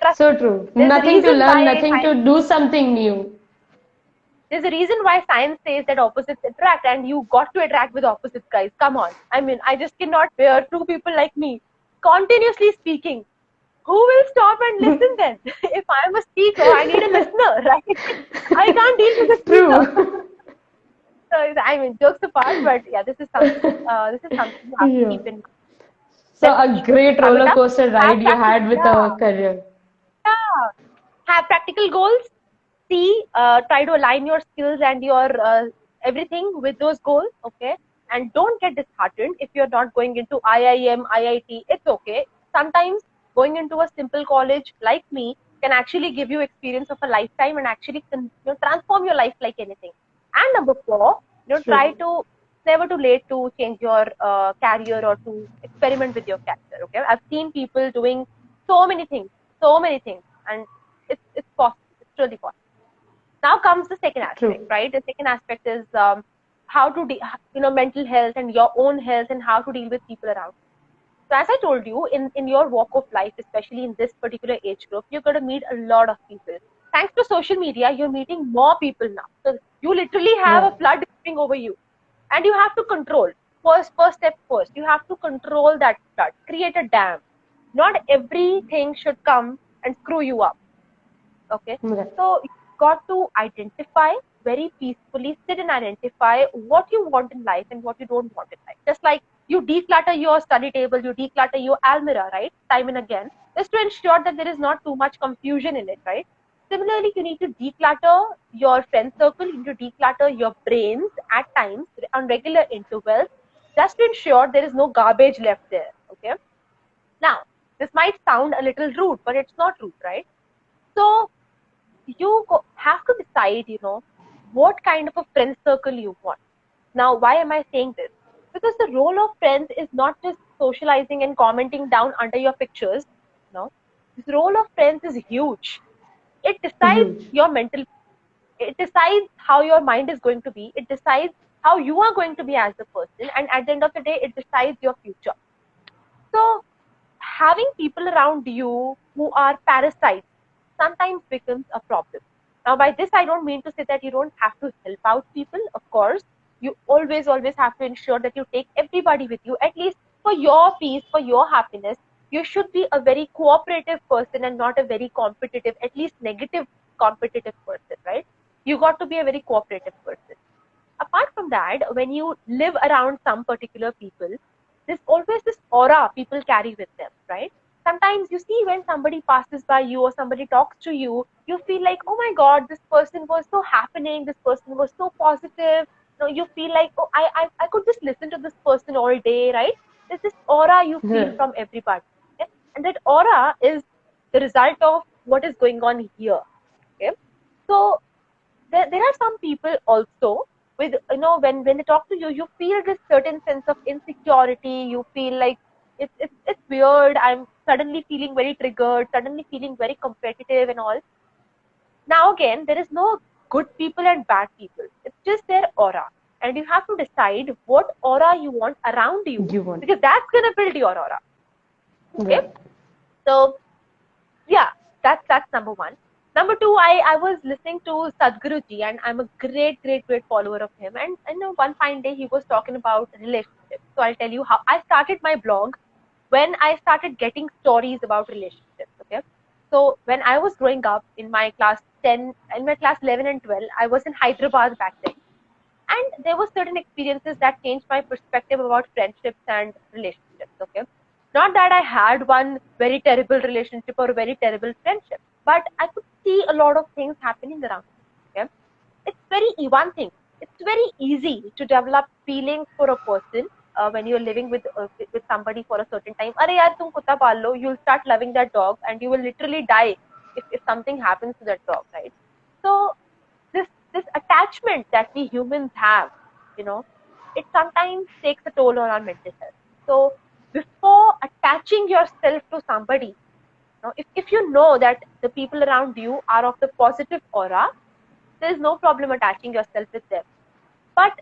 Trust So me. true. There's a Nothing to reason learn, why nothing to science do something new. there's a reason why science says that opposites attract, and you got to attract with opposites, guys. Come on. I mean, I just cannot bear two people like me continuously speaking. Who will stop and listen then? If I'm a speaker, I need a listener, right? I can't deal with a speaker. True. So, I mean, jokes apart, but yeah, this is something you have to Yeah. keep in mind. So Let's a great sum it roller up. coaster Have ride you practice. had with Yeah, a career. yeah. Have practical goals. See, try to align your skills and your everything with those goals. Okay, and don't get disheartened if you're not going into IIM, IIT. It's okay. Sometimes going into a simple college like me can actually give you experience of a lifetime, and actually transform your life like anything. And number four, try True. to never too late to change your career or to experiment with your career. Okay, I've seen people doing so many things, and it's possible. It's really possible. Now comes the second aspect, True. right? The second aspect is how to mental health and your own health, and how to deal with people around. So as I told you, in your walk of life, especially in this particular age group, you're going to meet a lot of people. Thanks to social media, you're meeting more people now. So you literally have a Right. flood coming over you, and you have to control. First step first, you have to control that flood. Create a dam. Not everything should come and screw you up. Okay, Right. so you got to identify. very peacefully sit and identify what you want in life and what you don't want in life. Just like you declutter your study table, you declutter your almirah, right? Time and again, just to ensure that there is not too much confusion in it, right? Similarly, you need to declutter your friend circle, you need to declutter your brains at times on regular intervals, just to ensure there is no garbage left there. Okay. Now, this might sound a little rude, but it's not rude, right? So you have to decide, what kind of a friend circle you want. Now, why am I saying this? Because the role of friends is not just socializing and commenting down under your pictures. No, this role of friends is huge. It decides Huge. your mental, it decides how your mind is going to be, it decides how you are going to be as a person, and at the end of the day, it decides your future. So having people around you who are parasites sometimes becomes a problem. Now, by this, I don't mean to say that you don't have to help out people. Of course, you always have to ensure that you take everybody with you, at least for your peace, for your happiness. You should be a very cooperative person and not a very competitive, at least negative competitive person, right? You got to be a very cooperative person. Apart from that, when you live around some particular people, there's always this aura people carry with them, right? Sometimes you see when somebody passes by you or somebody talks to you, you feel like, oh my God, this person was so happening, this person was so positive. You feel like, oh, I could just listen to this person all day, right? There's this aura you feel Right. from everybody. Okay? And that aura is the result of what is going on here. Okay? So there are some people also with, when they talk to you, you feel this certain sense of insecurity. You feel like it's weird. I'm suddenly feeling very triggered, suddenly feeling very competitive and all. Now again, there is no good people and bad people. It's just their aura. And you have to decide what aura you want around you, You want. because that's gonna build your aura. Okay? Right. So yeah, that's number one. Number two, I was listening to Sadhguruji, and I'm a great follower of him. And one fine day he was talking about relationships. So I'll tell you how I started my blog when I started getting stories about relationships. Okay, so when I was growing up in my class 10, in my class 11 and 12, I was in Hyderabad back then, and there were certain experiences that changed my perspective about friendships and relationships. Okay, not that I had one very terrible relationship or a very terrible friendship, but I could see a lot of things happening around me. Okay, it's one thing, it's very easy to develop feelings for a person when you're living with somebody for a certain time. Arey yaar, tum kutta paal lo, you'll start loving that dog and you will literally die if something happens to that dog, right? So this attachment that we humans have, you know, it sometimes takes a toll on our mental health. So before attaching yourself to somebody, if you know that the people around you are of the positive aura, there is no problem attaching yourself with them, but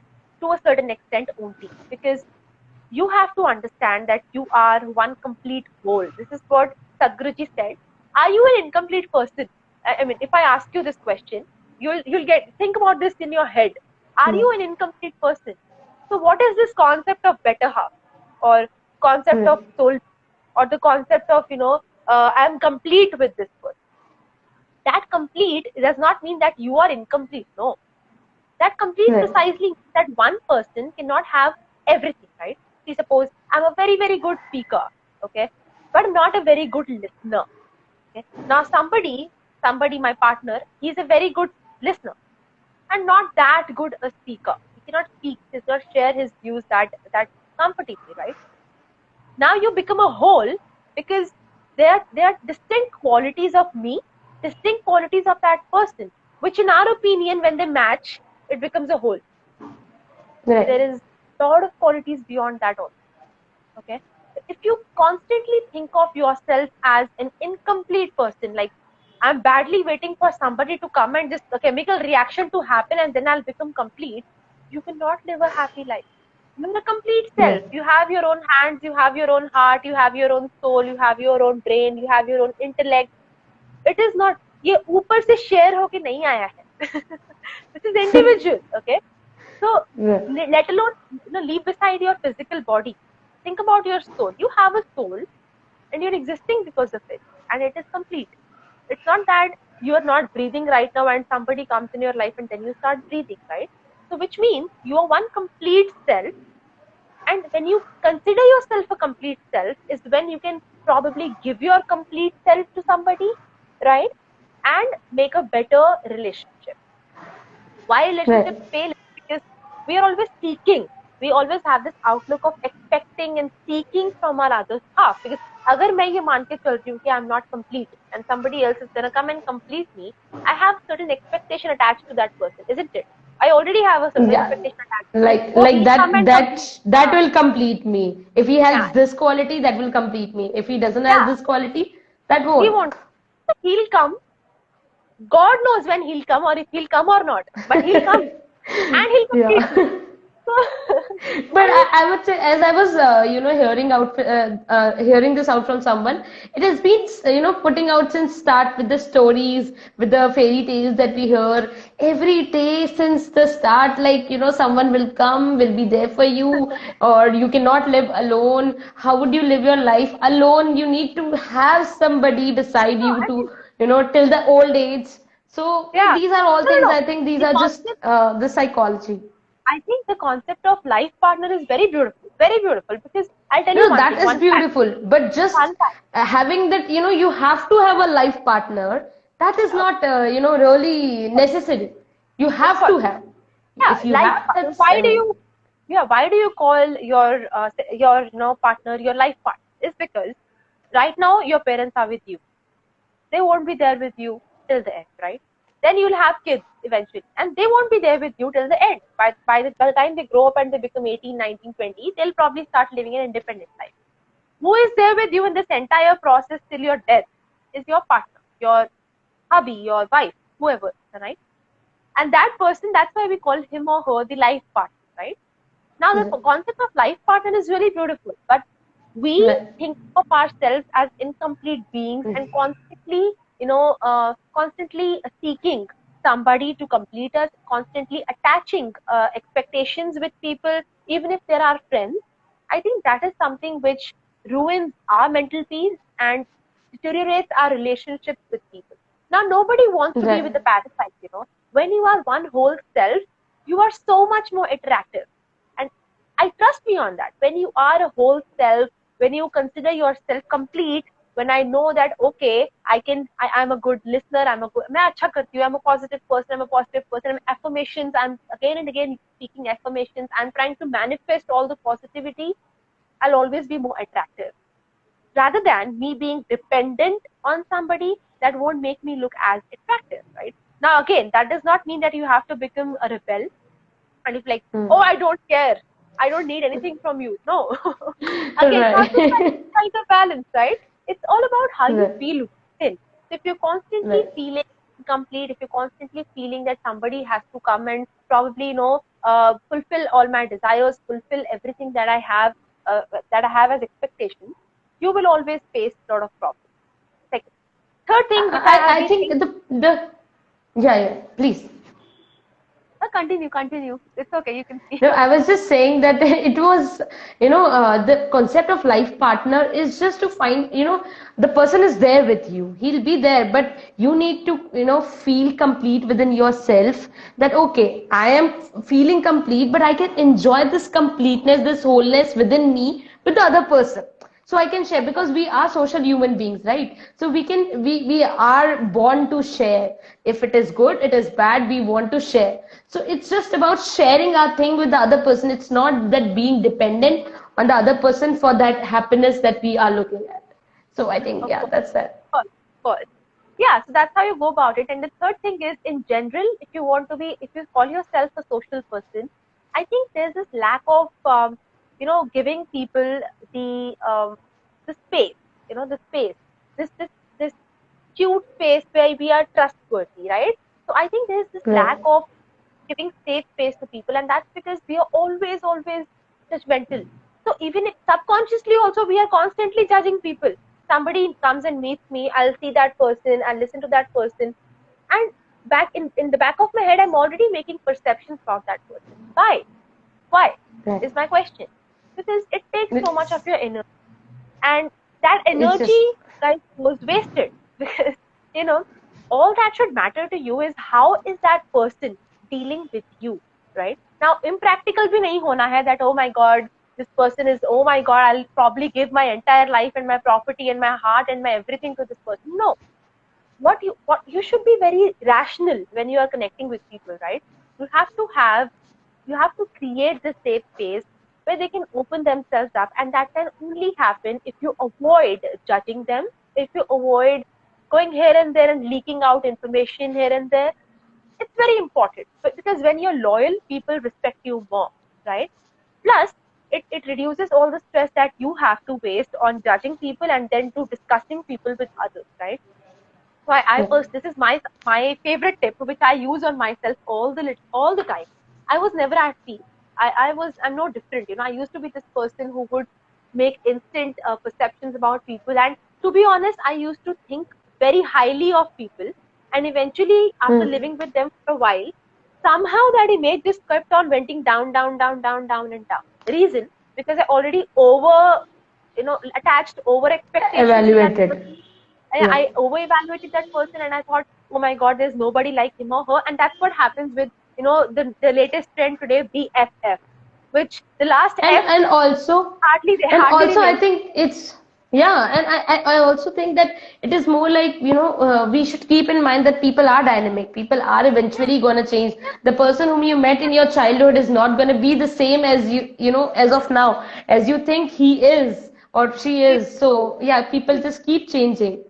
to a certain extent only, because you have to understand that you are one complete whole. This is what Sadhguruji said. Are you an incomplete person? I mean, if I ask you this question, you'll think about this in your head. Are you an incomplete person? So what is this concept of better half, or concept of Right. soul, or the concept of I'm complete with this person? That complete does not mean that you are incomplete. No, that complete Right. precisely means that one person cannot have everything, right? See, suppose I'm a very good speaker, okay, but not a very good listener. Okay, now somebody, my partner, he's a very good listener and not that good a speaker. He cannot speak, he cannot share his views that comfortably, right? Now you become a whole, because there are distinct qualities of me, distinct qualities of that person, which in our opinion, when they match, it becomes a whole. There Right. is a lot of qualities beyond that also. Okay, if you constantly think of yourself as an incomplete person, like I'm badly waiting for somebody to come and just a chemical reaction to happen and then I'll become complete, you cannot live a happy life. You're a complete self. Right. You have your own hands, you have your own heart, you have your own soul, you have your own brain, you have your own intellect. It is not ये ऊपर से share होके नहीं आया है. This is individual. Okay, so Right. let alone leave beside your physical body. Think about your soul. You have a soul and you're existing because of it, and it is complete. It's not that you are not breathing right now and somebody comes in your life and then you start breathing, right? So which means you are one complete self, and when you consider yourself a complete self is when you can probably give your complete self to somebody, right? And make a better relationship. Why relationships Right. fail is because we are always seeking. We always have this outlook of expecting and seeking from our other half. Because अगर मैं ये मान के चल रही हूँ कि I'm not complete and somebody else is gonna come and complete me, I have certain expectation attached to that person, isn't it? I already have a certain Yeah. expectation attached. Oh, Like he'll come that and complete. that will complete me. If he Yeah, has this quality, that will complete me. If he doesn't have yeah. this quality, that He won't. won't. He'll come. God knows when he'll come or if he'll come or not, but he'll come and he'll complete me. Yeah. So, But I mean, I would say, as I was, hearing this out from someone, it has been, putting out since start with the stories, with the fairy tales that we hear every day since the start. Like, someone will come, will be there for you, or you cannot live alone. How would you live your life alone? You need to have somebody beside no, you I mean, to, till the old age. So yeah. these are all No, no, things. no. I think these The are just concept, the psychology. I think the concept of life partner is very beautiful because I'll tell you No, one that thing, is one fact, beautiful. But just one fact. having that, you have to have a life partner. That is Of not, really necessary. You of have course. to have. Yeah, If you life. have, that's, Why do you? Yeah, why do you call your partner your life partner? Is because right now your parents are with you. They won't be there with you till the end, right? Then you'll have kids eventually, and they won't be there with you till the end. By the time they grow up and they become 18, 19, 20, they'll probably start living an independent life. Who is there with you in this entire process till your death is your partner, your hubby, your wife, whoever, right? And that person, that's why we call him or her the life partner, right? Now, the right. concept of life partner is really beautiful, but we Right. think of ourselves as incomplete beings and constantly, constantly seeking somebody to complete us, constantly attaching expectations with people, even if they're our friends. I think that is something which ruins our mental peace and deteriorates our relationships with people. Now, nobody wants to be with the Right. parasite. When you are one whole self, you are so much more attractive. And I trust me on that. When you are a whole self, when you consider yourself complete, when I know that okay, I'm a good listener, मैं अच्छा करती हूँ, I'm a positive person, affirmations, I'm again and again speaking affirmations, I'm trying to manifest all the positivity, I'll always be more attractive. Rather than me being dependent on somebody, that won't make me look as attractive, right? Now again, that does not mean that you have to become a rebel and it's like, oh, Hmm. I don't care, I don't need anything from you. No. Again, you have to Right. find a balance, right? It's all about how you Right. feel within. So if you're constantly Right. feeling incomplete, if you're constantly feeling that somebody has to come and probably fulfill all my desires, fulfill everything that I have, as expectations, you will always face a lot of problems. Second, third thing which I have I been think thinking. the yeah, please. Continue. It's okay, you can see. No, I was just saying that it was, the concept of life partner is just to find, the person is there with you. He'll be there, but you need to, feel complete within yourself that, okay, I am feeling complete, but I can enjoy this completeness, this wholeness within me with the other person. So I can share because we are social human beings, right? So we are born to share. If it is good, it is bad, we want to share. So it's just about sharing our thing with the other person. It's not that being dependent on the other person for that happiness that we are looking at. So I think, Of yeah, course, that's that. of course. Yeah, so that's how you go about it. And the third thing is, in general, if you call yourself a social person, I think there's this lack of, giving people the um, the space, the space, this cute space where we are trustworthy, right? So I think there's this lack Right. of giving safe space to people, and that's because we are always judgmental. So even if subconsciously also we are constantly judging people. Somebody comes and meets me, I'll see that person, I'll listen to that person, and back in the back of my head, I'm already making perceptions about that person. Why Right. is my question? Because it takes so much of It's your energy, and that it's energy, just guys, was wasted because you know all that should matter to you is how is that person dealing with you, right? Now, impractical bhi nahi hona hai that, oh my God, this person is, oh my God, I'll probably give my entire life and my property and my heart and my everything to this person. No. What you should be very rational when you are connecting with people, right? You have to create the safe space where they can open themselves up, and that can only happen if you avoid judging them, if you avoid going here and there and leaking out information here and there. It's very important, but because when you're loyal, people respect you more, right? Plus, it reduces all the stress that you have to waste on judging people and then to discussing people with others, right? So I first, this is my favorite tip which I use on myself all the time. I was never at peace. I'm no different. I used to be this person who would make instant perceptions about people, and to be honest, I used to think very highly of people, and eventually, after living with them for a while, somehow that image just kept on venting down, down, down, down, down, and down. Reason, because I already attached over expectations to that person. Evaluated. Yeah. I over-evaluated that person, and I thought, oh my God, there's nobody like him or her. And that's what happens with, the latest trend today, BFF, which the last F and also hardly I remains. think it's, yeah, and I also think that it is more like, we should keep in mind that people are dynamic, people are eventually going to change. The person whom you met in your childhood is not going to be the same as as of now, as you think he is or she is. So yeah, people just keep changing.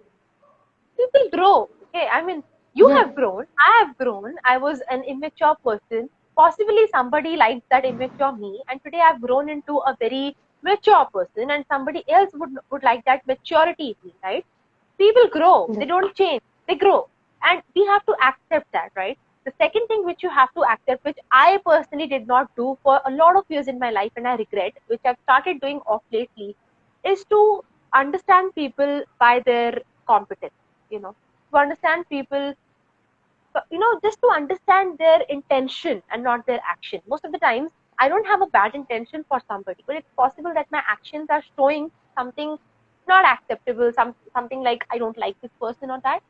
People grow. Okay, I mean, you Yeah. have grown. I have grown. I was an immature person. Possibly somebody liked that immature me, and today I've grown into a very mature person, and somebody else would like that maturity in me, right? People grow. They don't change. They grow, and we have to accept that, right? The second thing which you have to accept, which I personally did not do for a lot of years in my life, and I regret, which I've started doing off lately, is to understand people by their competence. To understand people, just to understand their intention and not their action. Most of the times, I don't have a bad intention for somebody, but it's possible that my actions are showing something not acceptable, something like I don't like this person or that.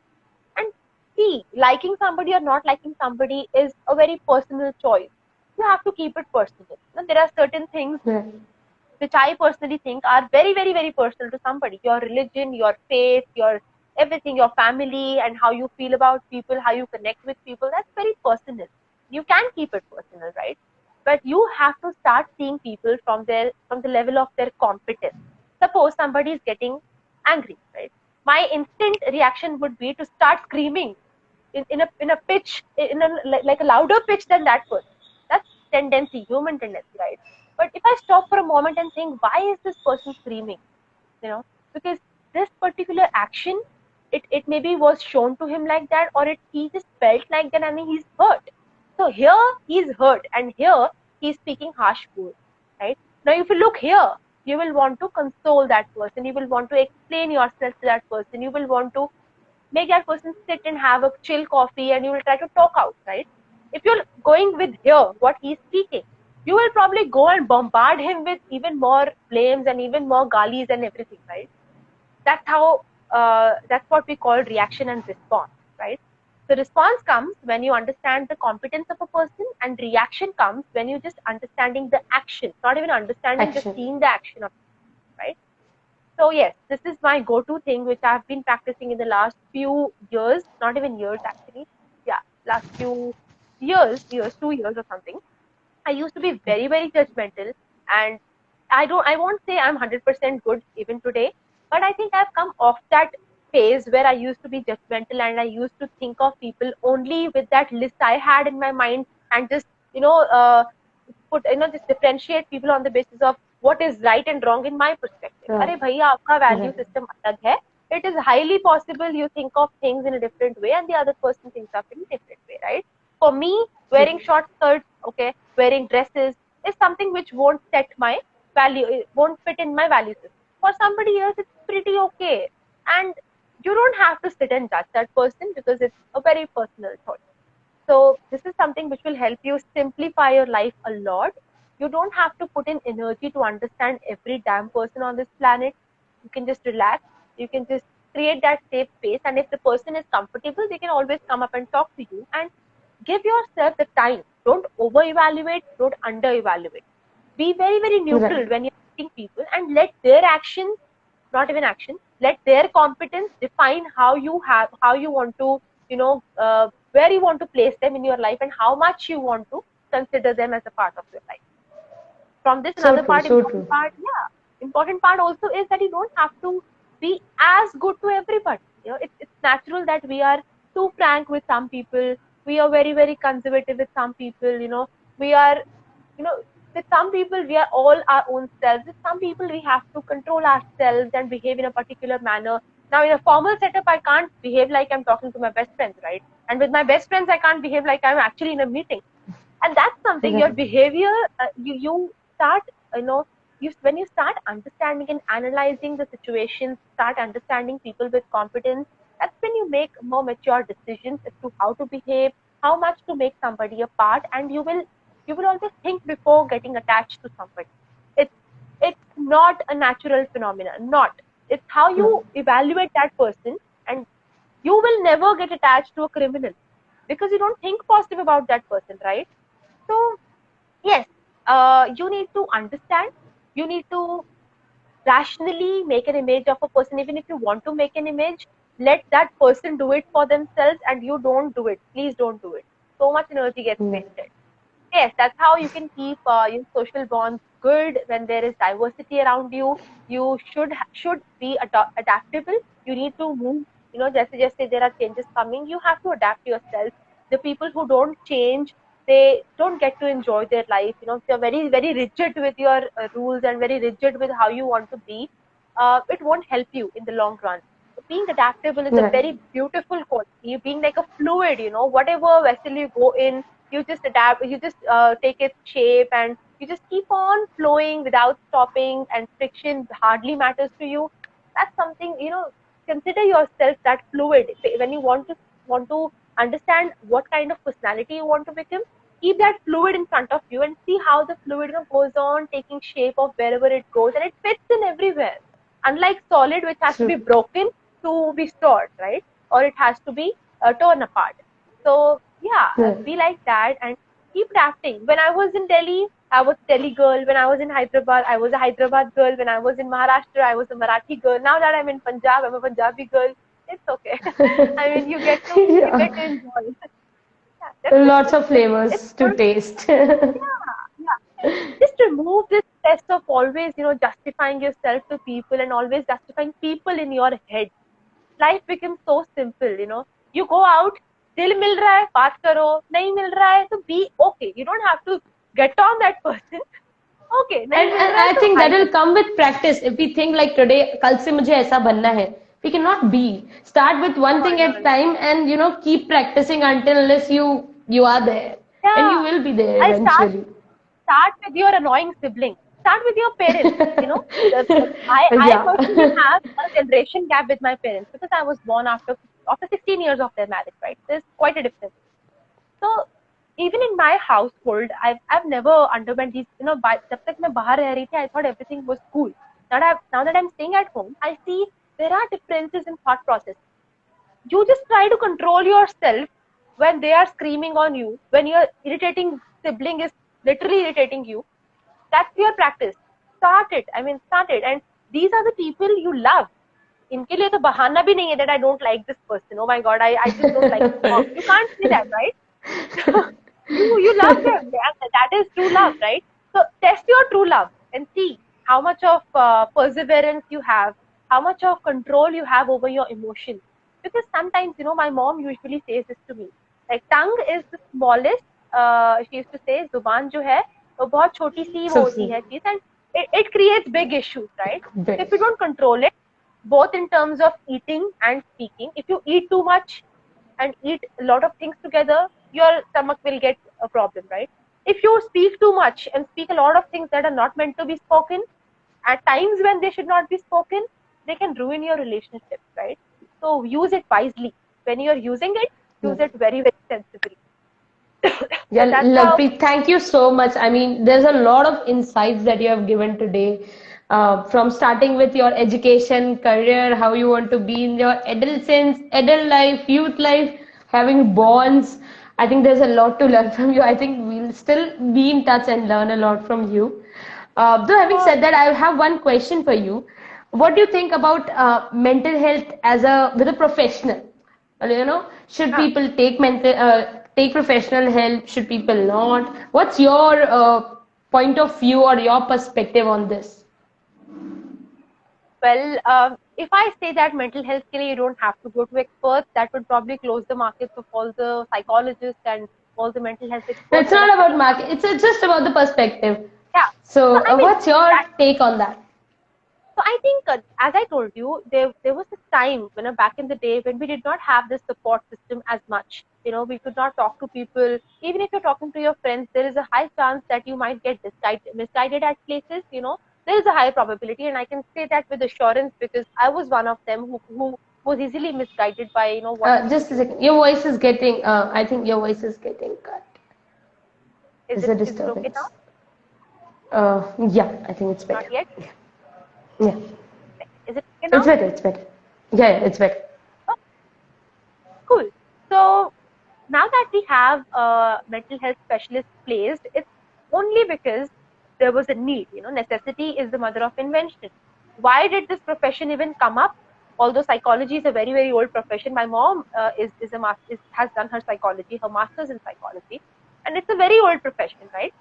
And see, liking somebody or not liking somebody is a very personal choice. You have to keep it personal. There are certain things Yeah. which I personally think are very, very, very personal to somebody. Your religion, your faith, your everything, your family, and how you feel about people, how you connect with people, that's very personal. You can keep it personal, right? But you have to start seeing people from the level of their competence. Suppose somebody is getting angry, right? My instant reaction would be to start screaming in a pitch, like a louder pitch than that person. That's tendency, human tendency, right? But if I stop for a moment and think, why is this person screaming? Because this particular action, it maybe was shown to him like that, or he just felt like that and he's hurt. So here he's hurt, and here he's speaking harsh words, right? Now, if you look here, you will want to console that person. You will want to explain yourself to that person. You will want to make that person sit and have a chill coffee, and you will try to talk out, right? If you're going with here what he's speaking, you will probably go and bombard him with even more blames and even more galis and everything, right? That's what we call reaction and response, right? So response comes when you understand the competence of a person, and reaction comes when you just understanding the action, not even understanding, just Action. seeing the action of it, right? So yes, this is my go-to thing which I've been practicing in the last few years, not even years actually. Yeah, last few years, 2 years or something. I used to be very, very judgmental, and I won't say I'm 100% good even today, but I think I've come off that phase where I used to be judgmental and I used to think of people only with that list I had in my mind, and just, just differentiate people on the basis of what is right and wrong in my perspective. Right. अरे भैया आपका value Right. system अलग है. It is highly possible you think of things in a different way and the other person thinks of it in a different way, right? For me, wearing short skirts, okay, wearing dresses is something which won't set my value, it won't fit in my value system. For somebody else, it's pretty okay. And you don't have to sit and judge that person because it's a very personal choice. So this is something which will help you simplify your life a lot. You don't have to put in energy to understand every damn person on this planet. You can just relax. You can just create that safe space, and if the person is comfortable, they can always come up and talk to you, and give yourself the time. Don't over evaluate, don't under evaluate. Be very, very neutral Right. when you're meeting people, and let their actions, not even action, let their competence define how you want to, where you want to place them in your life, and how much you want to consider them as a part of your life. From this, So another true, part, so true. important part also is that you don't have to be as good to everybody. It's natural that we are too frank with some people. We are very, very conservative with some people. We are, you know, with some people we are all our own selves. With some people we have to control ourselves and behave in a particular manner. Now, in a formal setup, I can't behave like I'm talking to my best friends, right? And with my best friends, I can't behave like I'm actually in a meeting. And that's something, your Right. behavior, you start, when you start understanding and analyzing the situations, start understanding people with competence, that's when you make more mature decisions as to how to behave, how much to make somebody a part, and you will always think before getting attached to somebody. It's not a natural phenomenon, not. It's how you No. evaluate that person, and you will never get attached to a criminal because you don't think positive about that person, right? So yes, you need to understand, you need to rationally make an image of a person. Even if you want to make an image, let that person do it for themselves, and you don't do it. Please don't do it. So much energy gets No. wasted. Yes, that's how you can keep your social bonds good. When there is diversity around you, you should be adaptable. You need to move. Just say there are changes coming, you have to adapt yourself. The people who don't change, they don't get to enjoy their life. If you're very, very rigid with your rules and very rigid with how you want to be, it won't help you in the long run. So being adaptable is a Right. very beautiful quality. Being like a fluid, whatever vessel you go in, you just adapt, you just take its shape, and you just keep on flowing without stopping, and friction hardly matters to you. That's something, consider yourself that fluid. When you want to understand what kind of personality you want to become, keep that fluid in front of you and see how the fluid, goes on taking shape of wherever it goes, and it fits in everywhere, unlike solid, which has to So be true. broken to be stored, right? Or it has to be torn apart. So yeah, Right. be like that and keep drafting. When I was in Delhi, I was Delhi girl. When I was in Hyderabad, I was a Hyderabad girl. When I was in Maharashtra, I was a Marathi girl. Now that I'm in Punjab, I'm a Punjabi girl. It's okay. I mean, you get to Yeah. enjoy. Yeah, Lots definitely. of It's flavors to good. taste. Yeah, yeah. Just remove this test of always, justifying yourself to people and always justifying people in your head. Life becomes so simple. You go out, दिल मिल रहा है बात करो, नहीं मिल रहा है तो be okay. You don't have to get on that person. Okay, नहीं मिल And रहा है I तो think that hide will it. come with practice. If we think like today, कल से मुझे ऐसा बनना है, we cannot be. Start with one No, thing no, at no. time, and keep practicing until unless you are there, and Yeah, you will be there I eventually. start with your annoying sibling. Start with your parents. I Yeah. personally have a generation gap with my parents because I was born after 16 years of their marriage. Right, there's quite a difference. So even in my household, I've never underwent these. जब तक मैं बाहर रह रही थी, I thought everything was cool. Now that I'm staying at home, I see there are differences in thought process. You just try to control yourself when they are screaming on you, when your irritating sibling is literally irritating you. That's your practice. Start it. And these are the people you love. इनके लिए तो बहाना भी नहीं है that I don't like this person. Oh my God, I just don't like his mom. You can't say that, right? You love them. That is true love, right? So test your true love and see how much of perseverance you have, how much of control you have over your emotions. Because sometimes, my mom usually says this to me, like tongue is the smallest. She used to say जुबान जो है वो बहुत छोटी सी वो होती So है चीज, and it creates big issues, right? So big. if you don't control it, both in terms of eating and speaking, if you eat too much and eat a lot of things together, your stomach will get a problem, right? If you speak too much and speak a lot of things that are not meant to be spoken, at times when they should not be spoken, they can ruin your relationships, right? So use it wisely. When you're using it, use it very, very sensibly. So Yeah, that's how. Lavpreet, thank you so much. I mean, there's a lot of insights that you have given today. from starting with your education, career, how you want to be in your adult life, youth life, having bonds. I think there's a lot to learn from you. I think we'll still be in touch and learn a lot from you. Though having Oh, said that, I have one question for you. What do you think about mental health as a with a professional? Should yeah. people take professional help? Should people not? What's your point of view or your perspective on this? Well, if I say that mental health care, you don't have to go to experts, that would probably close the markets of all the psychologists and all the mental health experts It's that are not about sitting. market. It's just about the perspective. Yeah. So So, I mean, what's your that. take on that? So I think, as I told you, there was this time when back in the day when we did not have this support system as much. We could not talk to people. Even if you're talking to your friends, there is a high chance that you might get misguided at places. There is a high probability, and I can say that with assurance because I was one of them who was easily misguided by what Just a people. second. Your voice is getting. I think your voice is getting cut. Is There's it a is it okay now? disturbance. Yeah, I think it's Not better. yet. Yeah, Is it okay it's now? better. It's better. Yeah, it's better. Oh, cool. So now that we have mental health specialists placed, it's only because there was a need. Necessity is the mother of invention. Why did this profession even come up? Although psychology is a very, very old profession, my mom has done her psychology, her master's in psychology, and it's a very old profession, right?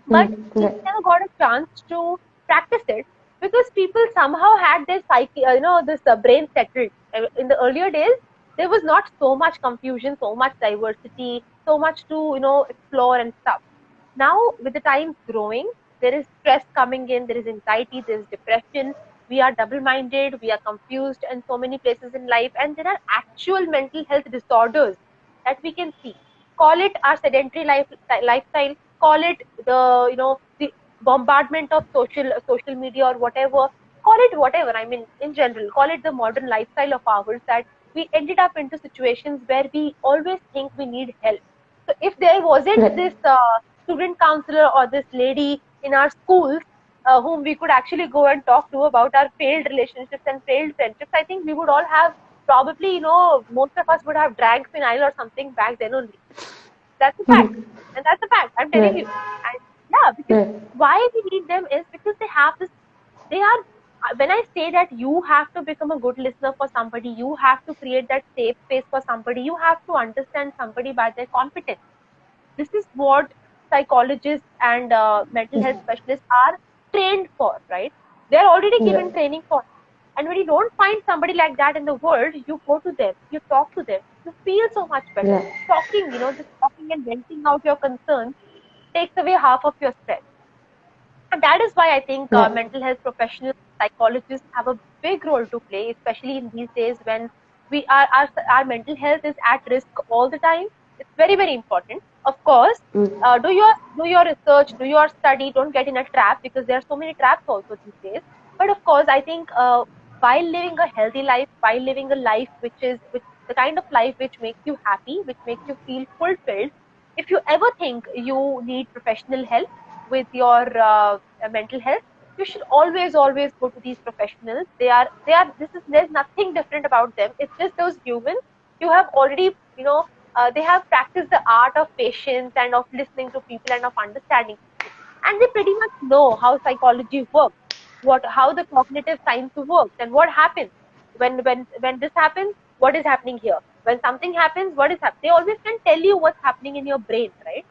But we Yeah. never got a chance to practice it because people somehow had their psyche, this brain settled. In the earlier days, there was not so much confusion, so much diversity, so much to explore and stuff. Now, with the times growing, there is stress coming in, there is anxiety, there is depression. We are double-minded, we are confused in so many places in life, and there are actual mental health disorders that we can see. Call it our sedentary lifestyle, call it the bombardment of social media or whatever, call it whatever. I mean, in general, call it the modern lifestyle of ours that we ended up into situations where we always think we need help. So if there wasn't Right. this student counselor or this lady in our schools whom we could actually go and talk to about our failed relationships and failed friendships, I think we would all have probably, most of us would have drank phenyl or something back then only. That's a fact. And that's a fact. I'm telling you. Right. And yeah, because Right. why we need them is because they have this, they are, when I say that you have to become a good listener for somebody, you have to create that safe space for somebody, you have to understand somebody by their competence. This is what psychologists and mental health specialists are trained for, right? They're already given Right. training for it. And when you don't find somebody like that in the world, you go to them, you talk to them, you feel so much better. Right. Talking, just talking and venting out your concerns takes away half of your stress. And that is why I think Right. mental health professionals, psychologists have a big role to play, especially in these days when our mental health is at risk all the time. It's very, very important. Of course, Mm. do your research, do your study. Don't get in a trap because there are so many traps also these days. But of course, I think while living a healthy life, while living a life which the kind of life which makes you happy, which makes you feel fulfilled, if you ever think you need professional help with your mental health, you should always go to these professionals. They are there's nothing different about them. It's just those humans. You have already, they have practiced the art of patience and of listening to people and of understanding people, and they pretty much know how psychology works, how the cognitive science works, and what happens when this happens, what is happening here, when something happens, what is happening. They always can tell you what's happening in your brain, right?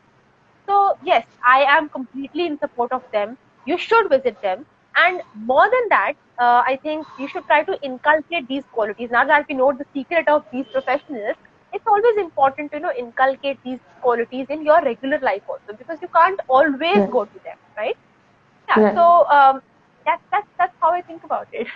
So yes, I am completely in support of them. You should visit them. And more than that, I think you should try to inculcate these qualities. Now that we know the secret of these professionals, it's always important to inculcate these qualities in your regular life also, because you can't always Right. go to them, right? Yeah. Right. So that's how I think about it.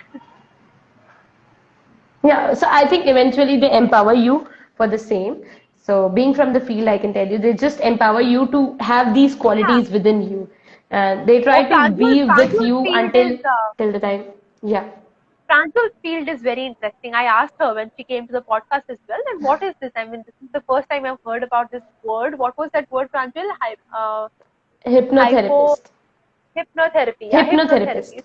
Yeah, so I think eventually they empower you for the same. So being from the field, I can tell you, they just empower you to have these Yeah. qualities within you. And they Oh, try to be with Pranjul's you field is until till the time. Yeah. Pranjul's field is very interesting. I asked her when she came to the podcast as well, and what is this? I mean, this is the first time I've heard about this word. What was that word, Pranjul? Hypo Hypnotherapist. hypnotherapy. Yeah, hypnotherapy. Hypnotherapist.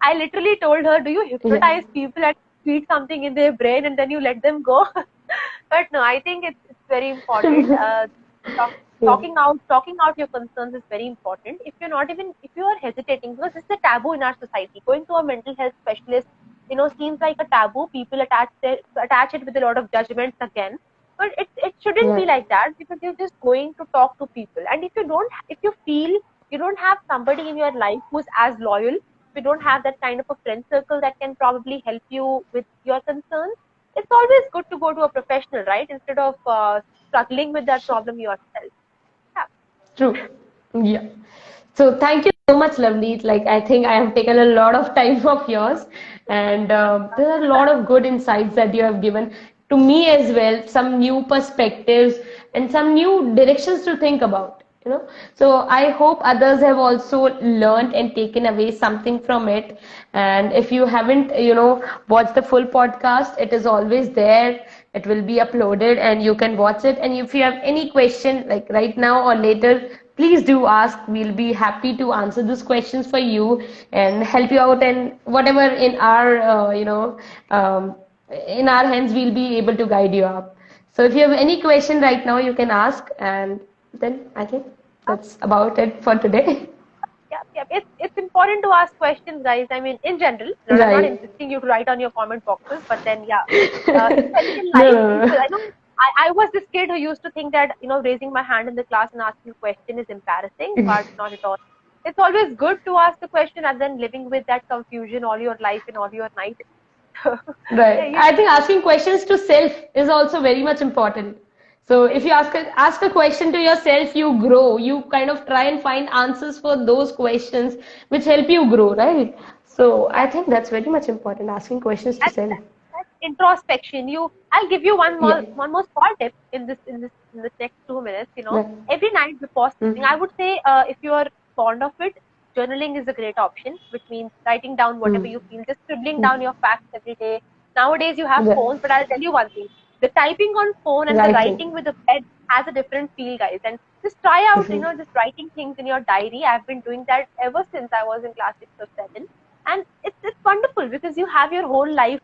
I literally told her, do you hypnotize people and feed something in their brain and then you let them go? But no, I think it's very important. Talking out your concerns is very important. If you are hesitating, because this is a taboo in our society, going to a mental health specialist, seems like a taboo. People attach it with a lot of judgments again, but it shouldn't be like that, because you're just going to talk to people. And if you feel you don't have somebody in your life who's as loyal, if you don't have that kind of a friend circle that can probably help you with your concerns, it's always good to go to a professional, right? Instead of struggling with that problem yourself. Yeah. True. Yeah. So thank you so much, Lavneet. Like I think I have taken a lot of time of yours, and there are a lot of good insights that you have given to me as well. Some new perspectives and some new directions to think about. So I hope others have also learned and taken away something from it. And if you haven't, watched the full podcast, it is always there. It will be uploaded and you can watch it. And if you have any question, like right now or later, please do ask. We'll be happy to answer these questions for you and help you out, and whatever in our, in our hands, we'll be able to guide you up. So if you have any question right now, you can ask, and then I think that's about it for today. Yeah. It's important to ask questions, guys. I mean, in general, I'm not Right. insisting you to write on your comment boxes, but then especially in life, No, people, no, I know I was this kid who used to think that raising my hand in the class and asking a question is embarrassing, no. but not at all. It's always good to ask the question rather than living with that confusion all your life and all your night. Right. You I think asking questions to self is also very much important. So if you ask a question to yourself, you grow. You kind of try and find answers for those questions which help you grow, right? So I yeah. think that's very much important, asking questions to That's, self. that's introspection. I'll give you Yeah. one more small tip in this next 2 minutes. Right. Every night before sleeping, Mm. I would say, if you are fond of it, journaling is a great option, which means writing down whatever Mm. you feel, just scribbling down Mm. your facts every day. Nowadays you have Yeah. phones, but I'll tell you one thing: the typing on phone and the Writing. writing with a pen has a different feel, guys. And just try out, Mhm. just writing things in your diary. I've been doing that ever since I was in class 6 or 7, and it's wonderful because you have your whole life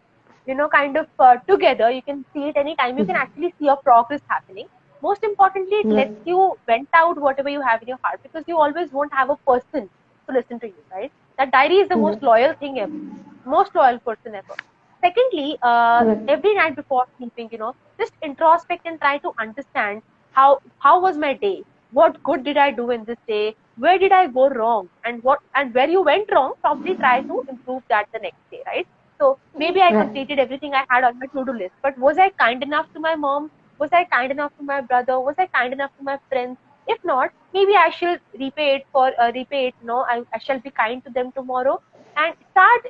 kind of together. You can see it anytime. You can actually see your progress happening. Most importantly, it lets Right. you vent out whatever you have in your heart, because you always won't have a person to listen to you, right? That diary is the Right. most loyal thing ever, most loyal person ever. Secondly, Right. every night before sleeping, just introspect and try to understand how was my day, what good did I do in this day, where did I go wrong, and where you went wrong, probably try to improve that the next day, right? So maybe I Right. completed everything I had on my to-do list, but was I kind enough to my mom? Was I kind enough to my brother? Was I kind enough to my friends? If not, maybe I shall repay it. I shall be kind to them tomorrow, and start,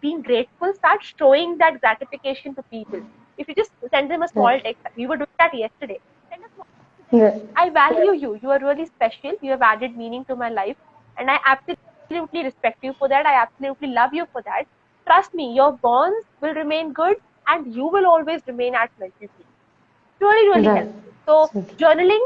being grateful. Start showing that gratification to people. If you just send them a small Right. text, we were doing that yesterday. Send a small text to them. Right. I value you. You are really special. You have added meaning to my life, and I absolutely respect you for that. I absolutely love you for that. Trust me, your bonds will remain good, and you will always remain at mental peace. Really, really Right. helpful. So, So, journaling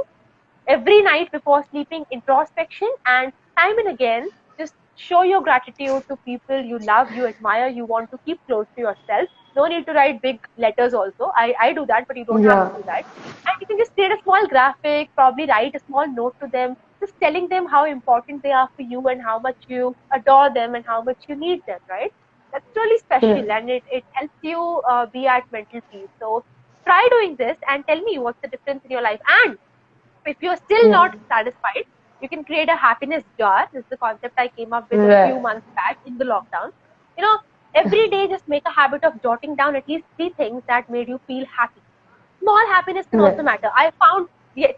every night before sleeping, introspection, and time and again, just show your gratitude to people you love, you admire, you want to keep close to yourself. No need to write big letters also. I do that, but you don't have to yeah. do that. And you can just create a small graphic, probably write a small note to them, just telling them how important they are for you and how much you adore them and how much you need them, right? That's really Right. special, and it helps you be at mental peace. So try doing this and tell me what's the difference in your life. And if you're still Yeah. not satisfied, you can create a happiness jar. This is the concept I came up with a few Right. months back in the lockdown. You know, every day just make a habit of jotting down at least 3 things that made you feel happy. Small happiness can also Right. matter. I found,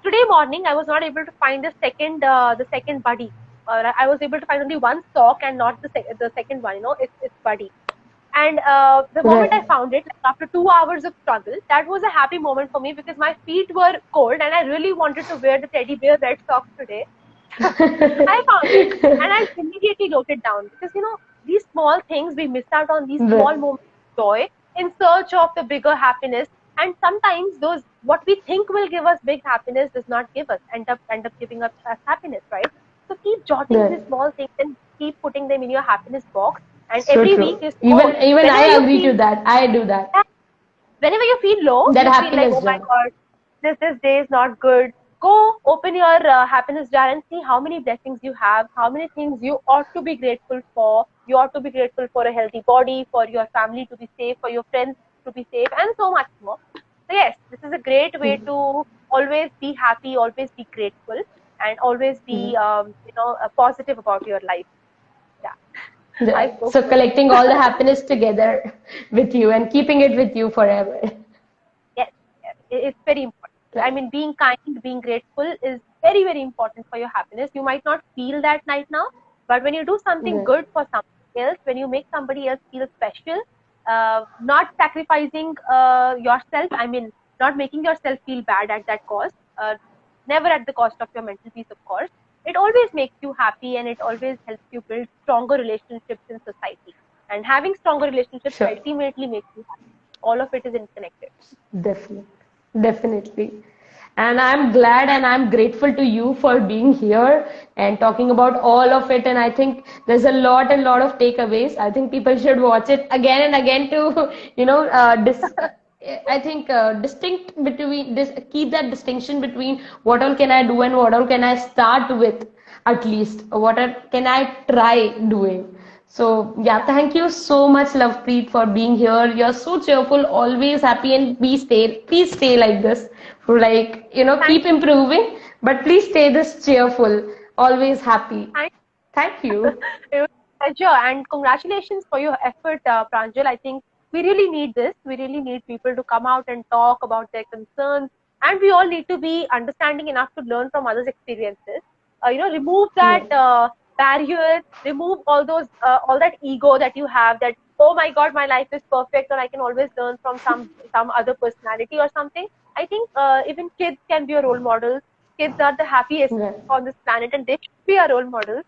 today morning I was not able to find the second buddy. I was able to find only one sock and not the second one. It's buddy. And the moment I Right. found it, like after 2 hours of struggle, that was a happy moment for me because my feet were cold and I really wanted to wear the teddy bear red socks today. I found it and I immediately wrote it down because these small things we miss out on, these small Right. moments of joy in search of the bigger happiness. And sometimes those what we think will give us big happiness does not give us end up giving us happiness, right? So keep jotting Right. these small things and keep putting them in your happiness box, And So every week true. is Even gold. even Whenever I you agree feel, to that. I do that. whenever you feel low, That you feel like, happiness oh my jar. God, this day is not good. Go open your happiness jar and see how many blessings you have, how many things you ought to be grateful for. You ought to be grateful for a healthy body, for your family to be safe, for your friends to be safe, and so much more. So yes, this is a great way to always be happy, always be grateful, and always be positive about your life. Yeah, I spoke So so much. collecting all the happiness together with you and keeping it with you forever. Yes, yes, it's very important. I Right. mean, being kind, being grateful is very, very important for your happiness. You might not feel that right now, but when you do something Right. good for somebody else, when you make somebody else feel special, not sacrificing yourself, I mean, not making yourself feel bad at that cost, never at the cost of your mental peace, of course. It always makes you happy and it always helps you build stronger relationships in society. And having stronger relationships Sure. ultimately makes you happy. All of it is interconnected. Definitely. Definitely. And I'm glad and I'm grateful to you for being here and talking about all of it. And I think there's a lot of takeaways. I think people should watch it again and again to, I think distinct between this, keep that distinction between what all can I do and what all can I start with, at least. What all can I try doing? So yeah, Yeah. thank you so much, Lavpreet, for being here. You're so cheerful, always happy, and please stay like this. For like, Thank keep improving, but please stay this cheerful, always happy. thank Thank you. it was a pleasure and congratulations for your effort, Pranjal. I think we really need this. We really need people to come out and talk about their concerns, and we all need to be understanding enough to learn from others' experiences. Remove that Yeah. barrier, remove all that ego that you have. That, oh my God, my life is perfect, or I can always learn from some other personality or something. I think even kids can be a role model. Kids are the happiest Yeah. on this planet, and they should be a role model.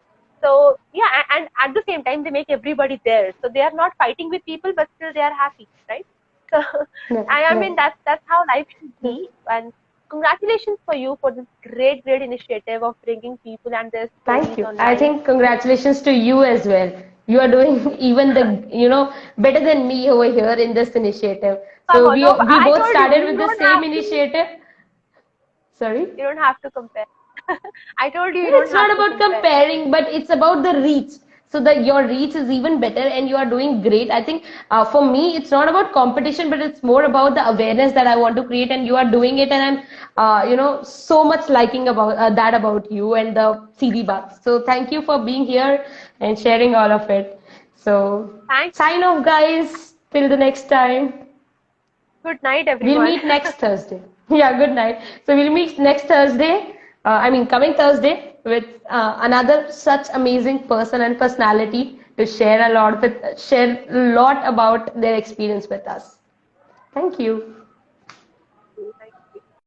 So yeah, and at the same time, they make everybody there. So they are not fighting with people, but still they are happy, right? So Yeah. I Yeah. mean that's how life should Yeah. be. And congratulations for you for this great initiative of bringing people and their Thank stories you. I online. think congratulations to you as well. You are doing even better than me over here in this initiative. Come So on, no, we I both told you started you with the don't same have to. initiative. Sorry. You don't have to compare. I told you you don't It's have not to about compare. comparing, but it's about the reach. So that your reach is even better and you are doing great. I think for me, it's not about competition, but it's more about the awareness that I want to create, and you are doing it. And I'm, so much liking about that about you and the CD bucks. So thank you for being here and sharing all of it. So Thanks. sign off, guys. Till the next time. Good night, We'll everyone. meet next Thursday. Yeah, good night. So we'll meet next Thursday. Coming Thursday with another such amazing person and personality to share a lot about their experience with us. Thank you.